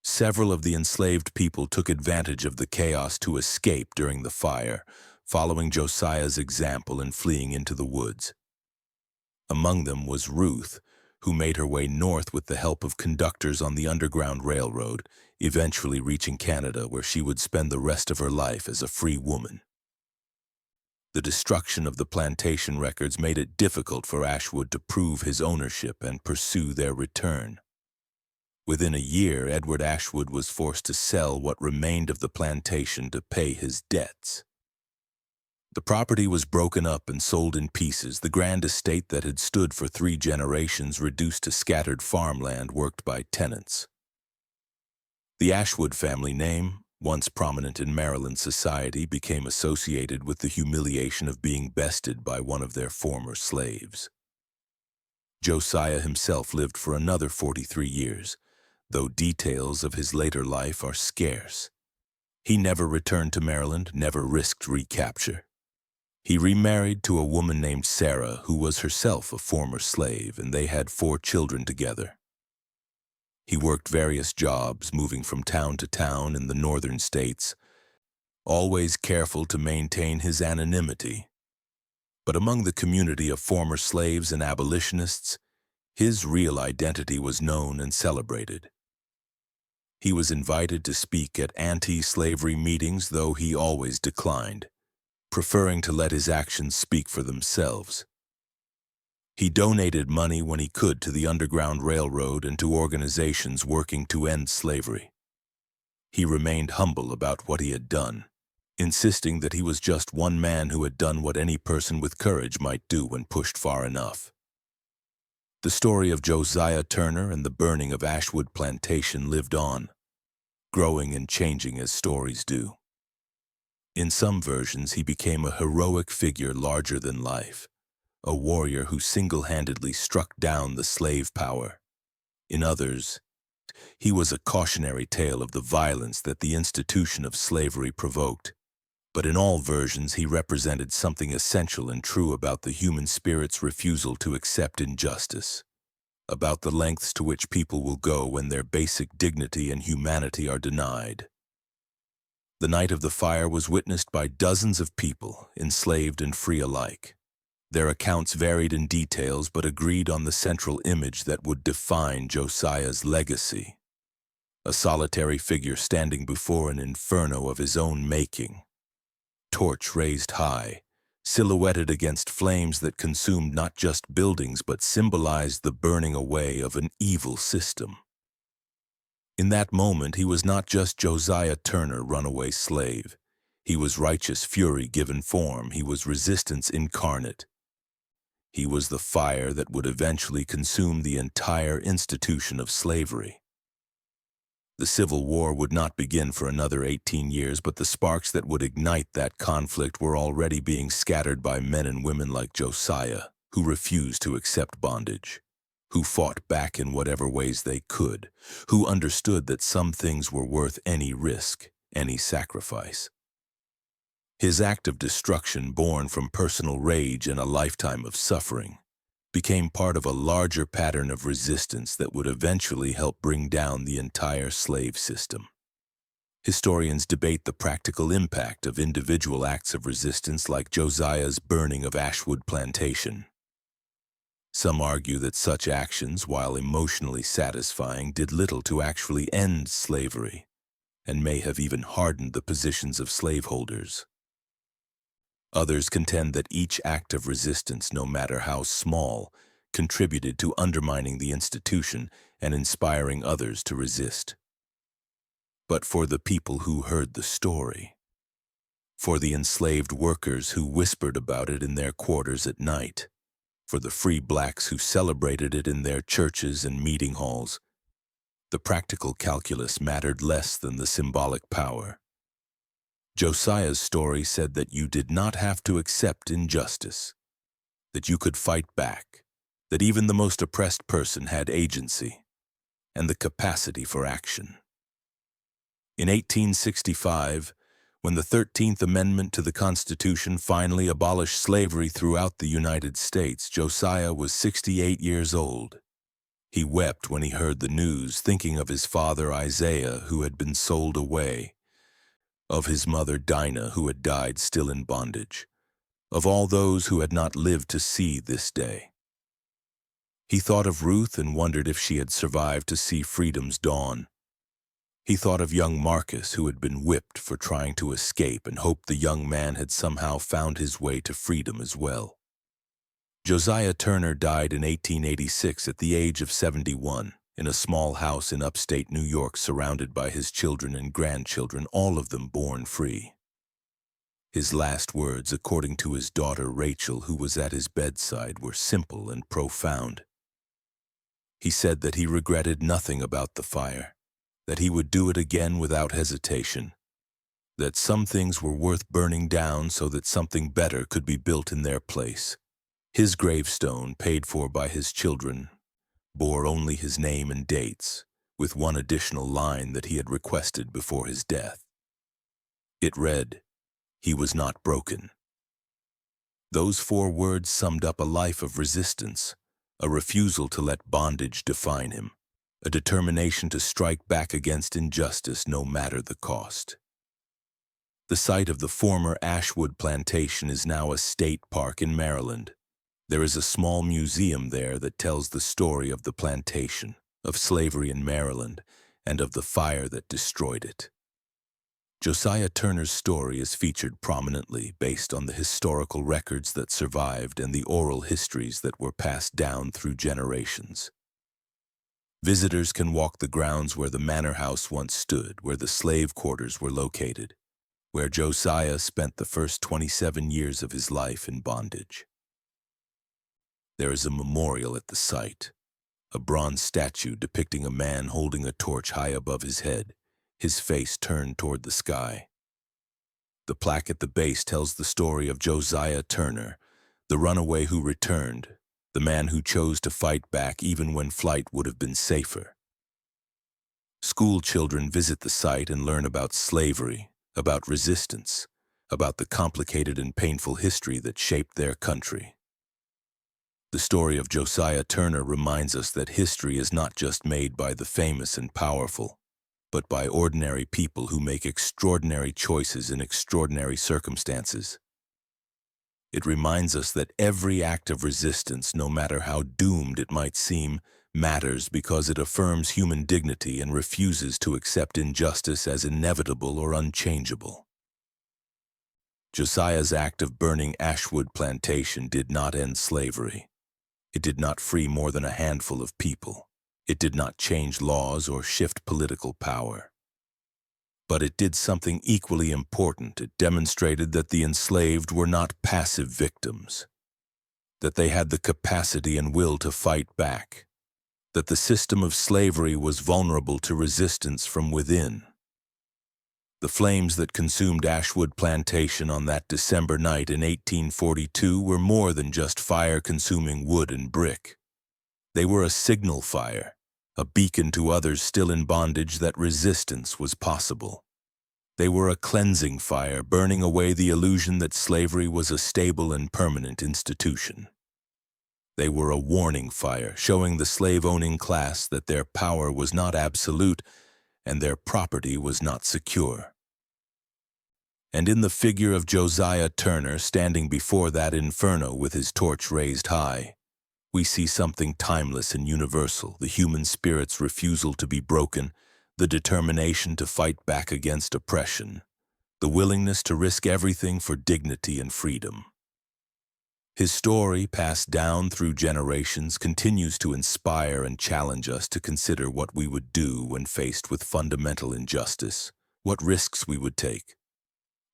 Several of the enslaved people took advantage of the chaos to escape during the fire, following Josiah's example and fleeing into the woods. Among them was Ruth, who made her way north with the help of conductors on the Underground Railroad, eventually reaching Canada, where she would spend the rest of her life as a free woman. The destruction of the plantation records made it difficult for Ashwood to prove his ownership and pursue their return. Within a year, Edward Ashwood was forced to sell what remained of the plantation to pay his debts. The property was broken up and sold in pieces, the grand estate that had stood for 3 generations reduced to scattered farmland worked by tenants. The Ashwood family name, once prominent in Maryland society, became associated with the humiliation of being bested by one of their former slaves. Josiah himself lived for another 43 years, though details of his later life are scarce. He never returned to Maryland, never risked recapture. He remarried to a woman named Sarah, who was herself a former slave, and they had 4 children together. He worked various jobs, moving from town to town in the northern states, always careful to maintain his anonymity. But among the community of former slaves and abolitionists, his real identity was known and celebrated. He was invited to speak at anti-slavery meetings, though he always declined, preferring to let his actions speak for themselves. He donated money when he could to the Underground Railroad and to organizations working to end slavery. He remained humble about what he had done, insisting that he was just one man who had done what any person with courage might do when pushed far enough. The story of Josiah Turner and the burning of Ashwood Plantation lived on, growing and changing as stories do. In some versions, he became a heroic figure larger than life, a warrior who single-handedly struck down the slave power. In others, he was a cautionary tale of the violence that the institution of slavery provoked. But in all versions, he represented something essential and true about the human spirit's refusal to accept injustice, about the lengths to which people will go when their basic dignity and humanity are denied. The night of the fire was witnessed by dozens of people, enslaved and free alike. Their accounts varied in details but agreed on the central image that would define Josiah's legacy. A solitary figure standing before an inferno of his own making. Torch raised high, silhouetted against flames that consumed not just buildings but symbolized the burning away of an evil system. In that moment, he was not just Josiah Turner, runaway slave. He was righteous fury given form. He was resistance incarnate. He was the fire that would eventually consume the entire institution of slavery. The Civil War would not begin for another 18 years, but the sparks that would ignite that conflict were already being scattered by men and women like Josiah, who refused to accept bondage, who fought back in whatever ways they could, who understood that some things were worth any risk, any sacrifice. His act of destruction, born from personal rage and a lifetime of suffering, became part of a larger pattern of resistance that would eventually help bring down the entire slave system. Historians debate the practical impact of individual acts of resistance like Josiah's burning of Ashwood Plantation. Some argue that such actions, while emotionally satisfying, did little to actually end slavery, and may have even hardened the positions of slaveholders. Others contend that each act of resistance, no matter how small, contributed to undermining the institution and inspiring others to resist. But for the people who heard the story, for the enslaved workers who whispered about it in their quarters at night, for the free blacks who celebrated it in their churches and meeting halls, the practical calculus mattered less than the symbolic power. Josiah's story said that you did not have to accept injustice, that you could fight back, that even the most oppressed person had agency and the capacity for action. In 1865, when the 13th Amendment to the Constitution finally abolished slavery throughout the United States, Josiah was 68 years old. He wept when he heard the news, thinking of his father Isaiah, who had been sold away, of his mother Dinah, who had died still in bondage, of all those who had not lived to see this day. He thought of Ruth and wondered if she had survived to see freedom's dawn. He thought of young Marcus, who had been whipped for trying to escape, and hoped the young man had somehow found his way to freedom as well. Josiah Turner died in 1886 at the age of 71. In a small house in upstate New York, surrounded by his children and grandchildren, all of them born free. His last words, according to his daughter Rachel, who was at his bedside, were simple and profound. He said that he regretted nothing about the fire, that he would do it again without hesitation, that some things were worth burning down so that something better could be built in their place. His gravestone, paid for by his children, bore only his name and dates, with one additional line that he had requested before his death. It read, "He was not broken." Those 4 words summed up a life of resistance, a refusal to let bondage define him, a determination to strike back against injustice no matter the cost. The site of the former Ashwood Plantation is now a state park in Maryland. There is a small museum there that tells the story of the plantation, of slavery in Maryland, and of the fire that destroyed it. Josiah Turner's story is featured prominently based on the historical records that survived and the oral histories that were passed down through generations. Visitors can walk the grounds where the manor house once stood, where the slave quarters were located, where Josiah spent the first 27 years of his life in bondage. There is a memorial at the site, a bronze statue depicting a man holding a torch high above his head, his face turned toward the sky. The plaque at the base tells the story of Josiah Turner, the runaway who returned, the man who chose to fight back even when flight would have been safer. School children visit the site and learn about slavery, about resistance, about the complicated and painful history that shaped their country. The story of Josiah Turner reminds us that history is not just made by the famous and powerful, but by ordinary people who make extraordinary choices in extraordinary circumstances. It reminds us that every act of resistance, no matter how doomed it might seem, matters because it affirms human dignity and refuses to accept injustice as inevitable or unchangeable. Josiah's act of burning Ashwood Plantation did not end slavery. It did not free more than a handful of people. It did not change laws or shift political power. But it did something equally important. It demonstrated that the enslaved were not passive victims, that they had the capacity and will to fight back, that the system of slavery was vulnerable to resistance from within. The flames that consumed Ashwood Plantation on that December night in 1842 were more than just fire consuming wood and brick. They were a signal fire, a beacon to others still in bondage that resistance was possible. They were a cleansing fire, burning away the illusion that slavery was a stable and permanent institution. They were a warning fire, showing the slave-owning class that their power was not absolute and their property was not secure. And in the figure of Josiah Turner standing before that inferno with his torch raised high, we see something timeless and universal, the human spirit's refusal to be broken, the determination to fight back against oppression, the willingness to risk everything for dignity and freedom. His story, passed down through generations, continues to inspire and challenge us to consider what we would do when faced with fundamental injustice, what risks we would take,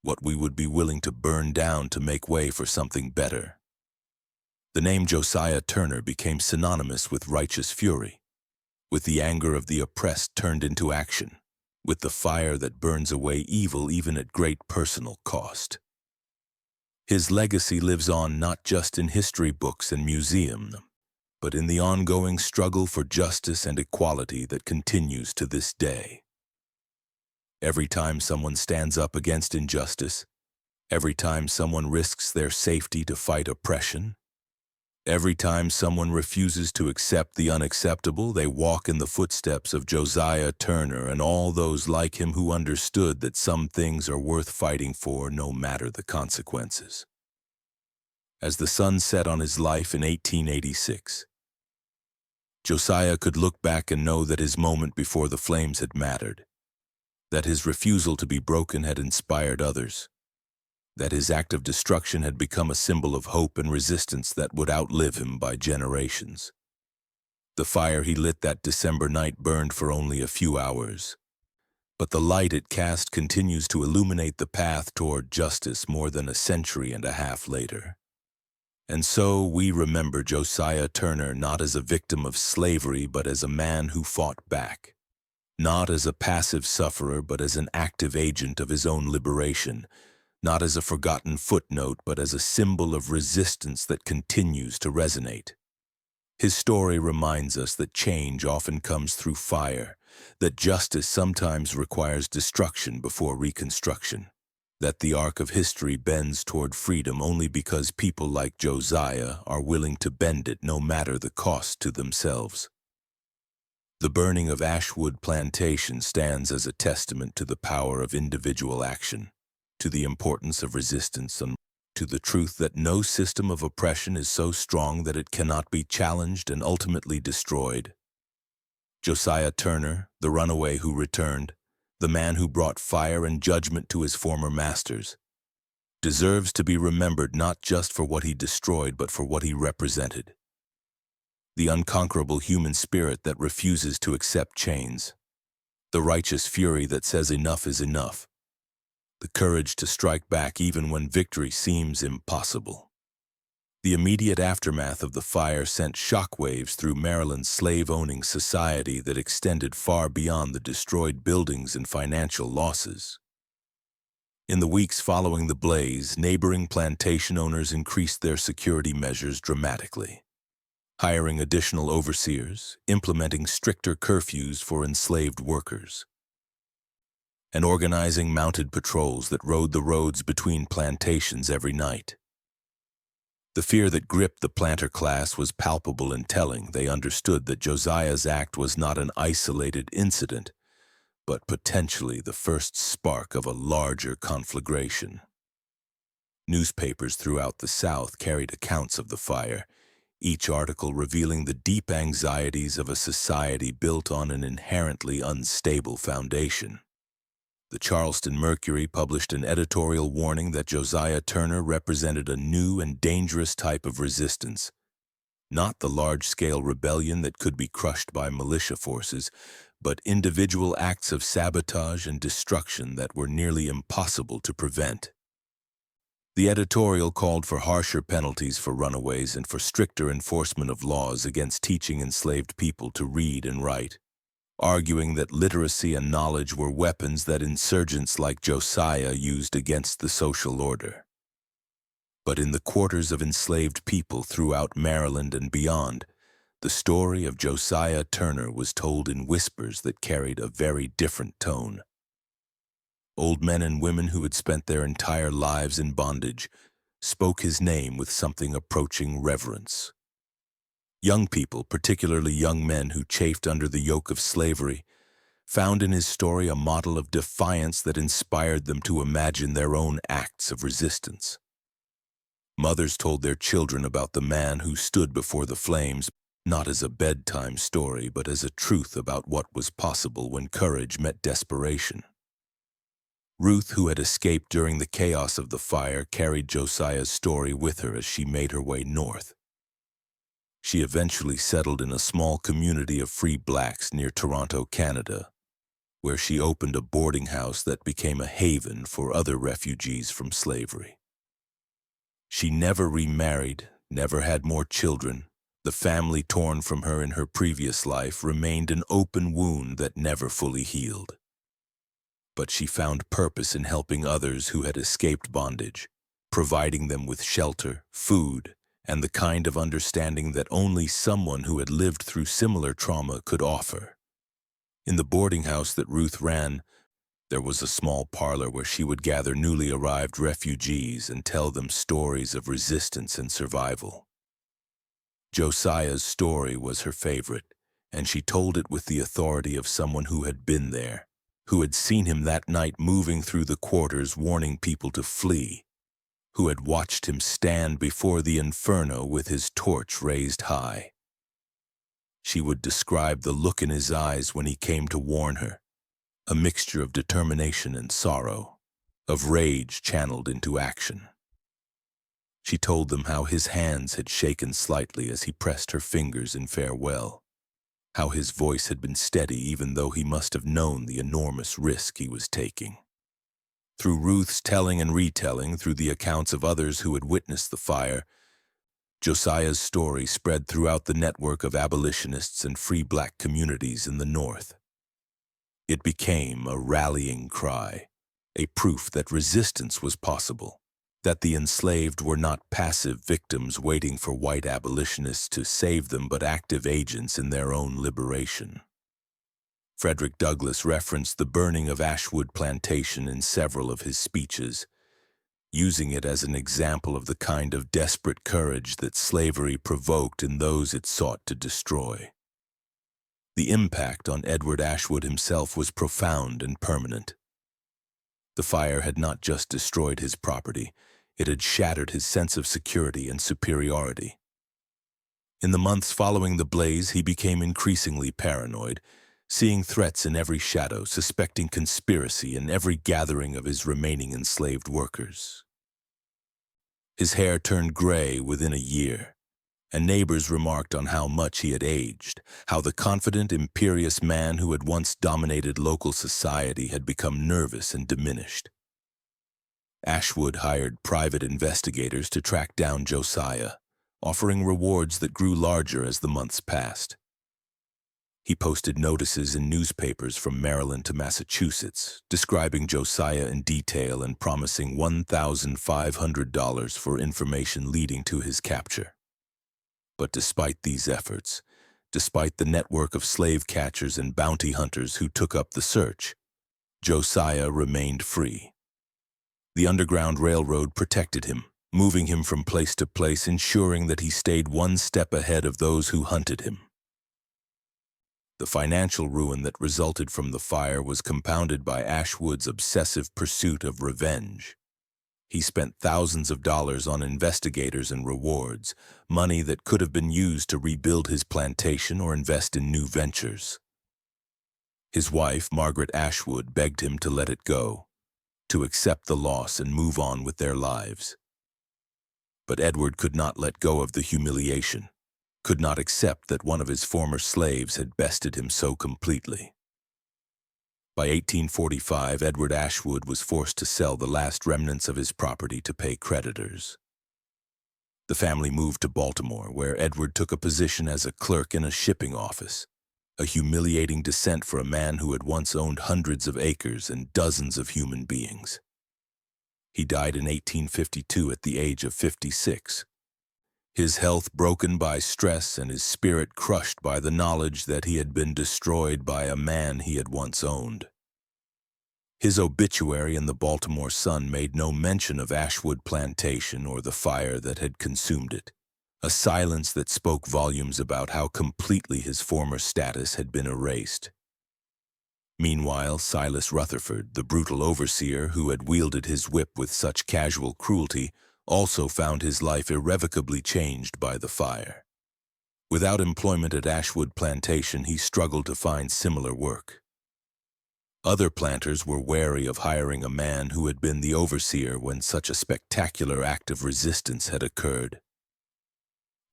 what we would be willing to burn down to make way for something better. The name Josiah Turner became synonymous with righteous fury, with the anger of the oppressed turned into action, with the fire that burns away evil even at great personal cost. His legacy lives on not just in history books and museums, but in the ongoing struggle for justice and equality that continues to this day. Every time someone stands up against injustice, every time someone risks their safety to fight oppression, every time someone refuses to accept the unacceptable, they walk in the footsteps of Josiah Turner and all those like him who understood that some things are worth fighting for no matter the consequences. As the sun set on his life in 1886, Josiah could look back and know that his moment before the flames had mattered, that his refusal to be broken had inspired others, that his act of destruction had become a symbol of hope and resistance that would outlive him by generations. The fire he lit that December night burned for only a few hours, but the light it cast continues to illuminate the path toward justice more than a century and a half later. And so we remember Josiah Turner not as a victim of slavery, but as a man who fought back, not as a passive sufferer, but as an active agent of his own liberation, not as a forgotten footnote, but as a symbol of resistance that continues to resonate. His story reminds us that change often comes through fire, that justice sometimes requires destruction before reconstruction, that the arc of history bends toward freedom only because people like Josiah are willing to bend it no matter the cost to themselves. The burning of Ashwood Plantation stands as a testament to the power of individual action, to the importance of resistance, and to the truth that no system of oppression is so strong that it cannot be challenged and ultimately destroyed. Josiah Turner, the runaway who returned, the man who brought fire and judgment to his former masters, deserves to be remembered not just for what he destroyed, but for what he represented. The unconquerable human spirit that refuses to accept chains, the righteous fury that says enough is enough, the courage to strike back even when victory seems impossible. The immediate aftermath of the fire sent shockwaves through Maryland's slave-owning society that extended far beyond the destroyed buildings and financial losses. In the weeks following the blaze, neighboring plantation owners increased their security measures dramatically, hiring additional overseers, implementing stricter curfews for enslaved workers, and organizing mounted patrols that rode the roads between plantations every night. The fear that gripped the planter class was palpable and telling. They understood that Josiah's act was not an isolated incident, but potentially the first spark of a larger conflagration. Newspapers throughout the South carried accounts of the fire, each article revealing the deep anxieties of a society built on an inherently unstable foundation. The Charleston Mercury published an editorial warning that Josiah Turner represented a new and dangerous type of resistance, not the large-scale rebellion that could be crushed by militia forces, but individual acts of sabotage and destruction that were nearly impossible to prevent. The editorial called for harsher penalties for runaways and for stricter enforcement of laws against teaching enslaved people to read and write, arguing that literacy and knowledge were weapons that insurgents like Josiah used against the social order. But in the quarters of enslaved people throughout Maryland and beyond, the story of Josiah Turner was told in whispers that carried a very different tone. Old men and women who had spent their entire lives in bondage spoke his name with something approaching reverence. Young people, particularly young men who chafed under the yoke of slavery, found in his story a model of defiance that inspired them to imagine their own acts of resistance. Mothers told their children about the man who stood before the flames, not as a bedtime story, but as a truth about what was possible when courage met desperation. Ruth, who had escaped during the chaos of the fire, carried Josiah's story with her as she made her way north. She eventually settled in a small community of free blacks near Toronto, Canada, where she opened a boarding house that became a haven for other refugees from slavery. She never remarried, never had more children. The family torn from her in her previous life remained an open wound that never fully healed. But she found purpose in helping others who had escaped bondage, providing them with shelter, food, and the kind of understanding that only someone who had lived through similar trauma could offer. In the boarding house that Ruth ran, there was a small parlor where she would gather newly arrived refugees and tell them stories of resistance and survival. Josiah's story was her favorite, and she told it with the authority of someone who had been there, who had seen him that night moving through the quarters warning people to flee, who had watched him stand before the inferno with his torch raised high. She would describe the look in his eyes when he came to warn her, a mixture of determination and sorrow, of rage channeled into action. She told them how his hands had shaken slightly as he pressed her fingers in farewell, how his voice had been steady even though he must have known the enormous risk he was taking. Through Ruth's telling and retelling, through the accounts of others who had witnessed the fire, Josiah's story spread throughout the network of abolitionists and free black communities in the North. It became a rallying cry, a proof that resistance was possible, that the enslaved were not passive victims waiting for white abolitionists to save them, but active agents in their own liberation. Frederick Douglass referenced the burning of Ashwood Plantation in several of his speeches, using it as an example of the kind of desperate courage that slavery provoked in those it sought to destroy. The impact on Edward Ashwood himself was profound and permanent. The fire had not just destroyed his property, it had shattered his sense of security and superiority. In the months following the blaze, he became increasingly paranoid, seeing threats in every shadow, suspecting conspiracy in every gathering of his remaining enslaved workers. His hair turned gray within a year, and neighbors remarked on how much he had aged, how the confident, imperious man who had once dominated local society had become nervous and diminished. Ashwood hired private investigators to track down Josiah, offering rewards that grew larger as the months passed. He posted notices in newspapers from Maryland to Massachusetts, describing Josiah in detail and promising $1,500 for information leading to his capture. But despite these efforts, despite the network of slave catchers and bounty hunters who took up the search, Josiah remained free. The Underground Railroad protected him, moving him from place to place, ensuring that he stayed one step ahead of those who hunted him. The financial ruin that resulted from the fire was compounded by Ashwood's obsessive pursuit of revenge. He spent thousands of dollars on investigators and rewards, money that could have been used to rebuild his plantation or invest in new ventures. His wife, Margaret Ashwood, begged him to let it go, to accept the loss and move on with their lives. But Edward could not let go of the humiliation, could not accept that one of his former slaves had bested him so completely. By 1845, Edward Ashwood was forced to sell the last remnants of his property to pay creditors. The family moved to Baltimore, where Edward took a position as a clerk in a shipping office, a humiliating descent for a man who had once owned hundreds of acres and dozens of human beings. He died in 1852 at the age of 56. His health broken by stress and his spirit crushed by the knowledge that he had been destroyed by a man he had once owned. His obituary in the Baltimore Sun made no mention of Ashwood Plantation or the fire that had consumed it, a silence that spoke volumes about how completely his former status had been erased. Meanwhile, Silas Rutherford, the brutal overseer who had wielded his whip with such casual cruelty, also found his life irrevocably changed by the fire. Without employment at Ashwood Plantation, he struggled to find similar work. Other planters were wary of hiring a man who had been the overseer when such a spectacular act of resistance had occurred.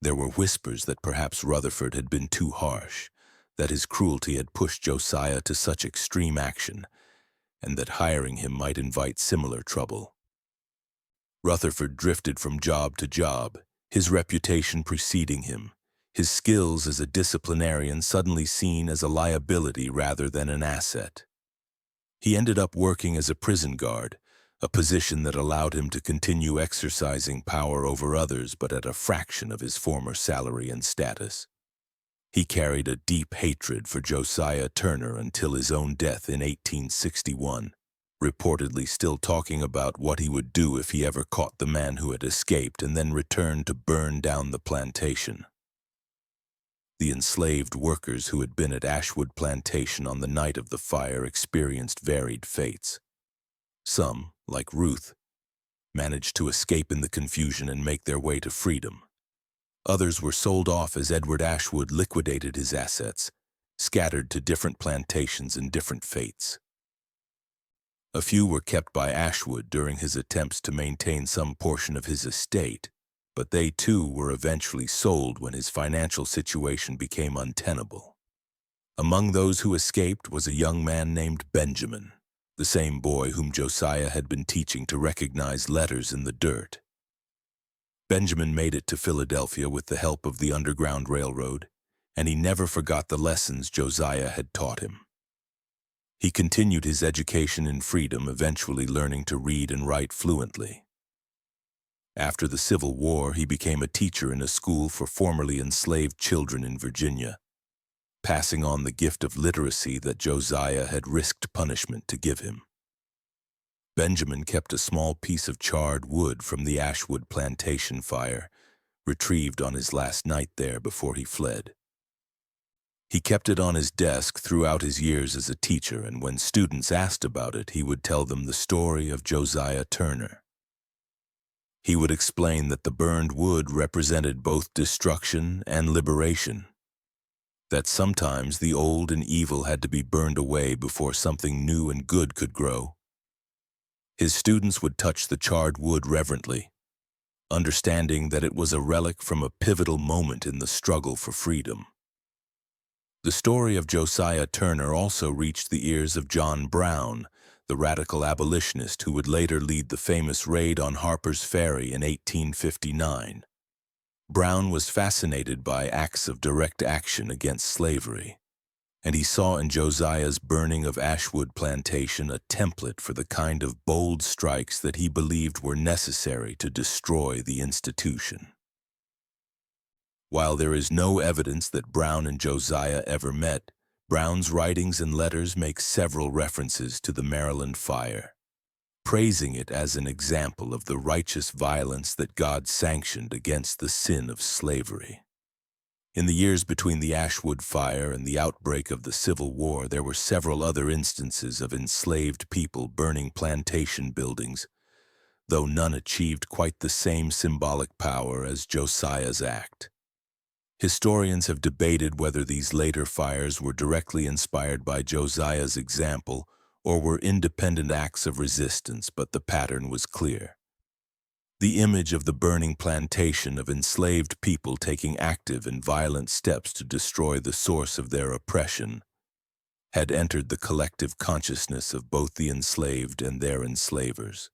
There were whispers that perhaps Rutherford had been too harsh, that his cruelty had pushed Josiah to such extreme action, and that hiring him might invite similar trouble. Rutherford drifted from job to job, his reputation preceding him, his skills as a disciplinarian suddenly seen as a liability rather than an asset. He ended up working as a prison guard, a position that allowed him to continue exercising power over others but at a fraction of his former salary and status. He carried a deep hatred for Josiah Turner until his own death in 1861, reportedly still talking about what he would do if he ever caught the man who had escaped and then returned to burn down the plantation. The enslaved workers who had been at Ashwood Plantation on the night of the fire experienced varied fates. Some, like Ruth, managed to escape in the confusion and make their way to freedom. Others were sold off as Edward Ashwood liquidated his assets, scattered to different plantations and different fates. A few were kept by Ashwood during his attempts to maintain some portion of his estate, but they too were eventually sold when his financial situation became untenable. Among those who escaped was a young man named Benjamin, the same boy whom Josiah had been teaching to recognize letters in the dirt. Benjamin made it to Philadelphia with the help of the Underground Railroad, and he never forgot the lessons Josiah had taught him. He continued his education in freedom, eventually learning to read and write fluently. After the Civil War, he became a teacher in a school for formerly enslaved children in Virginia, passing on the gift of literacy that Josiah had risked punishment to give him. Benjamin kept a small piece of charred wood from the Ashwood Plantation fire, retrieved on his last night there before he fled. He kept it on his desk throughout his years as a teacher, and when students asked about it, he would tell them the story of Josiah Turner. He would explain that the burned wood represented both destruction and liberation, that sometimes the old and evil had to be burned away before something new and good could grow. His students would touch the charred wood reverently, understanding that it was a relic from a pivotal moment in the struggle for freedom. The story of Josiah Turner also reached the ears of John Brown, the radical abolitionist who would later lead the famous raid on Harper's Ferry in 1859. Brown was fascinated by acts of direct action against slavery, and he saw in Josiah's burning of Ashwood Plantation a template for the kind of bold strikes that he believed were necessary to destroy the institution. While there is no evidence that Brown and Josiah ever met, Brown's writings and letters make several references to the Maryland fire, praising it as an example of the righteous violence that God sanctioned against the sin of slavery. In the years between the Ashwood fire and the outbreak of the Civil War, there were several other instances of enslaved people burning plantation buildings, though none achieved quite the same symbolic power as Josiah's act. Historians have debated whether these later fires were directly inspired by Josiah's example or were independent acts of resistance, but the pattern was clear. The image of the burning plantation of enslaved people taking active and violent steps to destroy the source of their oppression had entered the collective consciousness of both the enslaved and their enslavers.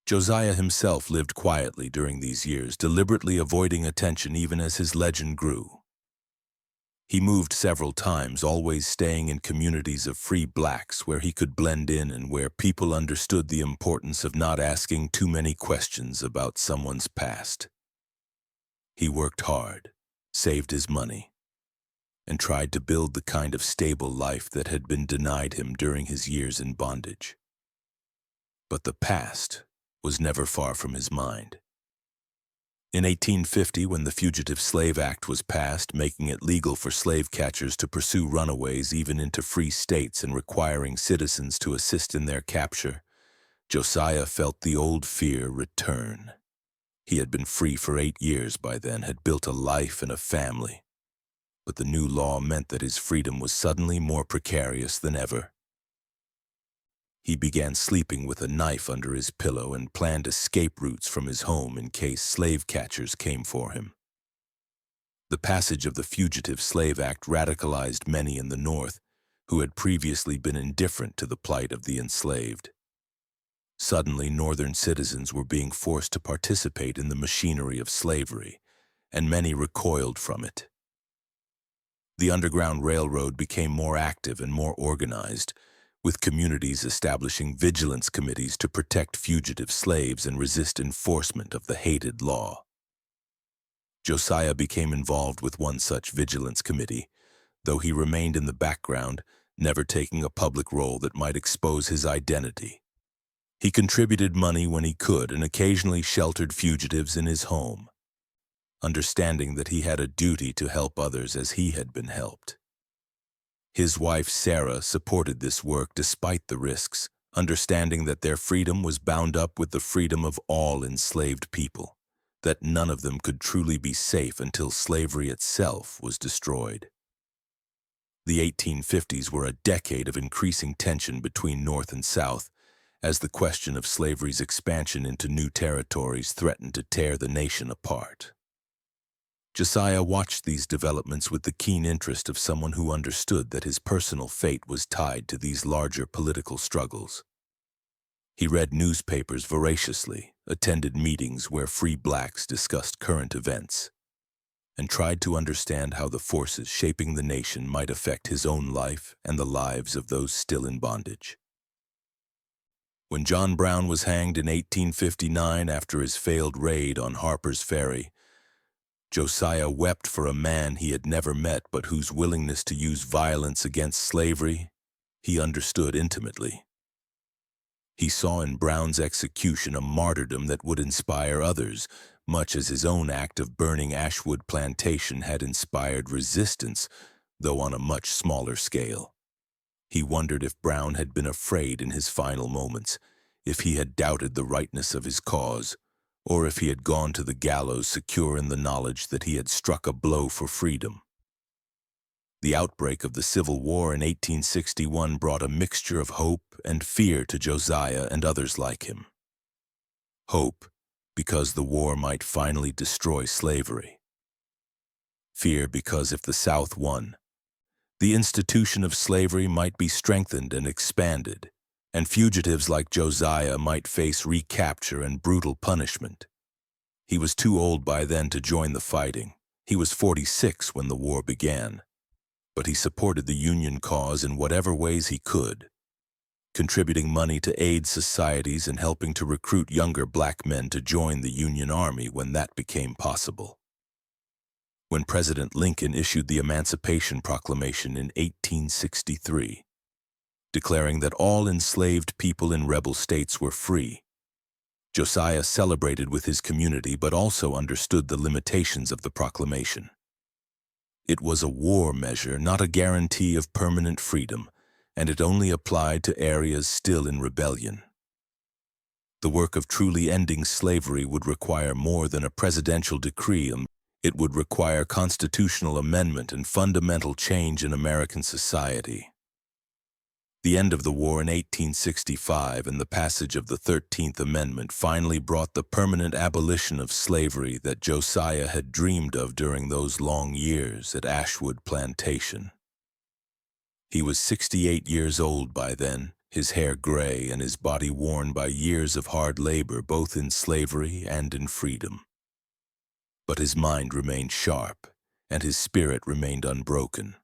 Josiah himself lived quietly during these years, deliberately avoiding attention even as his legend grew. He moved several times, always staying in communities of free blacks where he could blend in and where people understood the importance of not asking too many questions about someone's past. He worked hard, saved his money, and tried to build the kind of stable life that had been denied him during his years in bondage. But the past was never far from his mind. In 1850, when the Fugitive Slave Act was passed, making it legal for slave catchers to pursue runaways even into free states and requiring citizens to assist in their capture, Josiah felt the old fear return. He had been free for 8 years by then, had built a life and a family. But the new law meant that his freedom was suddenly more precarious than ever. He began sleeping with a knife under his pillow and planned escape routes from his home in case slave catchers came for him. The passage of the Fugitive Slave Act radicalized many in the North who had previously been indifferent to the plight of the enslaved. Suddenly, Northern citizens were being forced to participate in the machinery of slavery, and many recoiled from it. The Underground Railroad became more active and more organized, with communities establishing vigilance committees to protect fugitive slaves and resist enforcement of the hated law. Josiah became involved with one such vigilance committee, though he remained in the background, never taking a public role that might expose his identity. He contributed money when he could and occasionally sheltered fugitives in his home, understanding that he had a duty to help others as he had been helped. His wife, Sarah, supported this work despite the risks, understanding that their freedom was bound up with the freedom of all enslaved people, that none of them could truly be safe until slavery itself was destroyed. The 1850s were a decade of increasing tension between North and South, as the question of slavery's expansion into new territories threatened to tear the nation apart. Josiah watched these developments with the keen interest of someone who understood that his personal fate was tied to these larger political struggles. He read newspapers voraciously, attended meetings where free blacks discussed current events, and tried to understand how the forces shaping the nation might affect his own life and the lives of those still in bondage. When John Brown was hanged in 1859 after his failed raid on Harper's Ferry, Josiah wept for a man he had never met but whose willingness to use violence against slavery he understood intimately. He saw in Brown's execution a martyrdom that would inspire others, much as his own act of burning Ashwood Plantation had inspired resistance, though on a much smaller scale. He wondered if Brown had been afraid in his final moments, if he had doubted the rightness of his cause, or if he had gone to the gallows secure in the knowledge that he had struck a blow for freedom. The outbreak of the Civil War in 1861 brought a mixture of hope and fear to Josiah and others like him. Hope, because the war might finally destroy slavery. Fear, because if the South won, the institution of slavery might be strengthened and expanded, and fugitives like Josiah might face recapture and brutal punishment. He was too old by then to join the fighting. He was 46 when the war began, but he supported the Union cause in whatever ways he could, contributing money to aid societies and helping to recruit younger black men to join the Union Army when that became possible. When President Lincoln issued the Emancipation Proclamation in 1863, declaring that all enslaved people in rebel states were free, Josiah celebrated with his community but also understood the limitations of the proclamation. It was a war measure, not a guarantee of permanent freedom, and it only applied to areas still in rebellion. The work of truly ending slavery would require more than a presidential decree. It would require constitutional amendment and fundamental change in American society. The end of the war in 1865 and the passage of the 13th Amendment finally brought the permanent abolition of slavery that Josiah had dreamed of during those long years at Ashwood Plantation. He was 68 years old by then, his hair gray and his body worn by years of hard labor both in slavery and in freedom. But his mind remained sharp, and his spirit remained unbroken.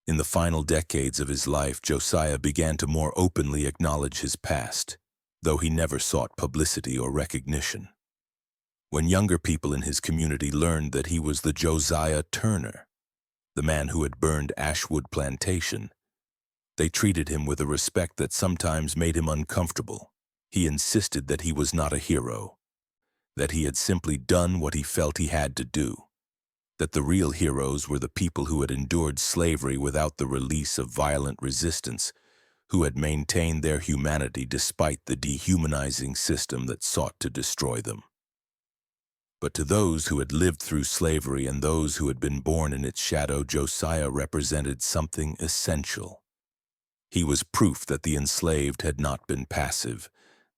In the final decades of his life, Josiah began to more openly acknowledge his past, though he never sought publicity or recognition. When younger people in his community learned that he was the Josiah Turner, the man who had burned Ashwood Plantation, they treated him with a respect that sometimes made him uncomfortable. He insisted that he was not a hero, that he had simply done what he felt he had to do, that the real heroes were the people who had endured slavery without the release of violent resistance, who had maintained their humanity despite the dehumanizing system that sought to destroy them. But to those who had lived through slavery and those who had been born in its shadow, Josiah represented something essential. He was proof that the enslaved had not been passive,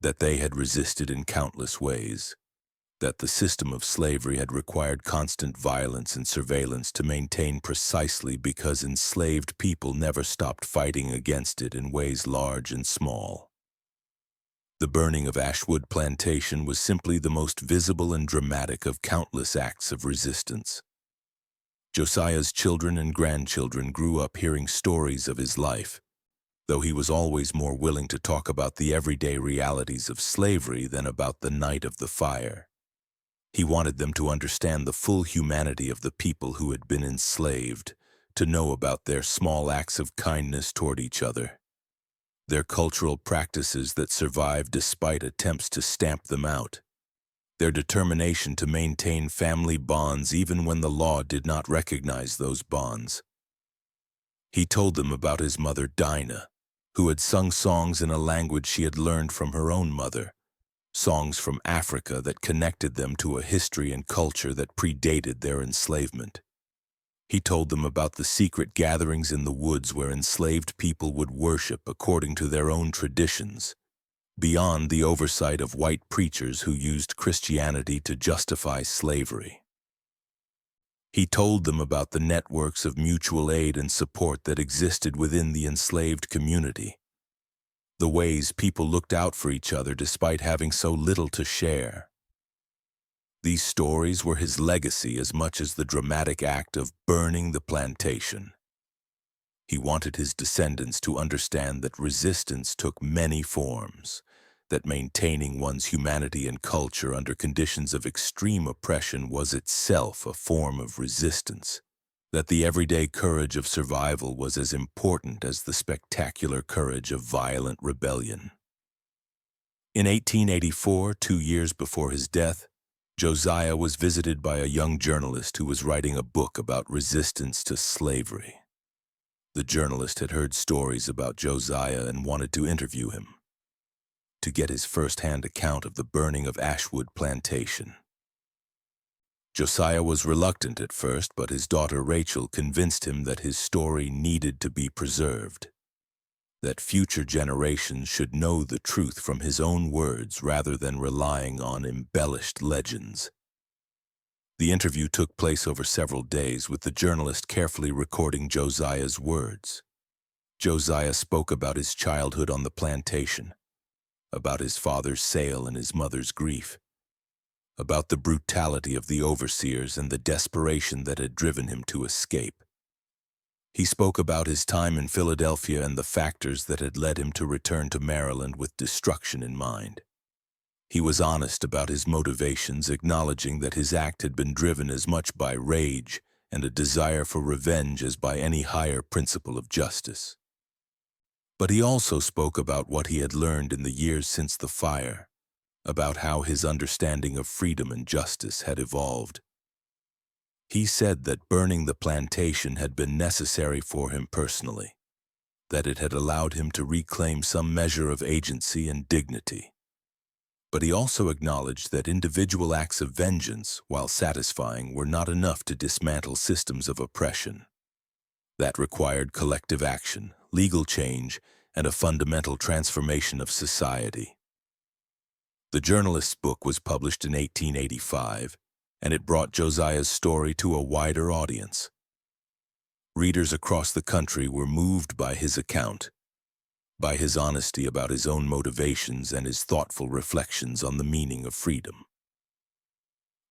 that they had resisted in countless ways, that the system of slavery had required constant violence and surveillance to maintain precisely because enslaved people never stopped fighting against it in ways large and small. The burning of Ashwood Plantation was simply the most visible and dramatic of countless acts of resistance. Josiah's children and grandchildren grew up hearing stories of his life, though he was always more willing to talk about the everyday realities of slavery than about the night of the fire. He wanted them to understand the full humanity of the people who had been enslaved, to know about their small acts of kindness toward each other, their cultural practices that survived despite attempts to stamp them out, their determination to maintain family bonds even when the law did not recognize those bonds. He told them about his mother Dinah, who had sung songs in a language she had learned from her own mother, songs from Africa that connected them to a history and culture that predated their enslavement. He told them about the secret gatherings in the woods where enslaved people would worship according to their own traditions, beyond the oversight of white preachers who used Christianity to justify slavery. He told them about the networks of mutual aid and support that existed within the enslaved community, the ways people looked out for each other despite having so little to share. These stories were his legacy as much as the dramatic act of burning the plantation. He wanted his descendants to understand that resistance took many forms, that maintaining one's humanity and culture under conditions of extreme oppression was itself a form of resistance, that the everyday courage of survival was as important as the spectacular courage of violent rebellion. In 1884, 2 years before his death, Josiah was visited by a young journalist who was writing a book about resistance to slavery. The journalist had heard stories about Josiah and wanted to interview him, to get his first-hand account of the burning of Ashwood Plantation. Josiah was reluctant at first, but his daughter Rachel convinced him that his story needed to be preserved, that future generations should know the truth from his own words rather than relying on embellished legends. The interview took place over several days, with the journalist carefully recording Josiah's words. Josiah spoke about his childhood on the plantation, about his father's sale and his mother's grief, about the brutality of the overseers and the desperation that had driven him to escape. He spoke about his time in Philadelphia and the factors that had led him to return to Maryland with destruction in mind. He was honest about his motivations, acknowledging that his act had been driven as much by rage and a desire for revenge as by any higher principle of justice. But he also spoke about what he had learned in the years since the fire, about how his understanding of freedom and justice had evolved. He said that burning the plantation had been necessary for him personally, that it had allowed him to reclaim some measure of agency and dignity. But he also acknowledged that individual acts of vengeance, while satisfying, were not enough to dismantle systems of oppression. That required collective action, legal change, and a fundamental transformation of society. The journalist's book was published in 1885, and it brought Josiah's story to a wider audience. Readers across the country were moved by his account, by his honesty about his own motivations and his thoughtful reflections on the meaning of freedom.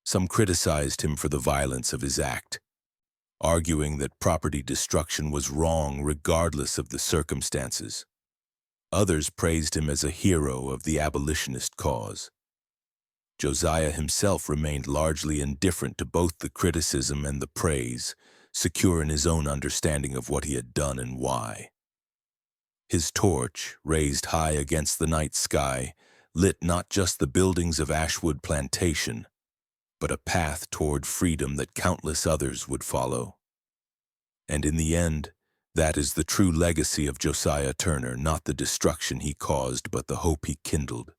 Some criticized him for the violence of his act, arguing that property destruction was wrong regardless of the circumstances. Others praised him as a hero of the abolitionist cause. Josiah himself remained largely indifferent to both the criticism and the praise, secure in his own understanding of what he had done and why. His torch, raised high against the night sky, lit not just the buildings of Ashwood Plantation, but a path toward freedom that countless others would follow. And in the end, that is the true legacy of Josiah Turner, not the destruction he caused, but the hope he kindled.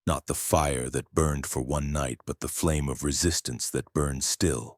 Not the fire that burned for one night, but the flame of resistance that burns still.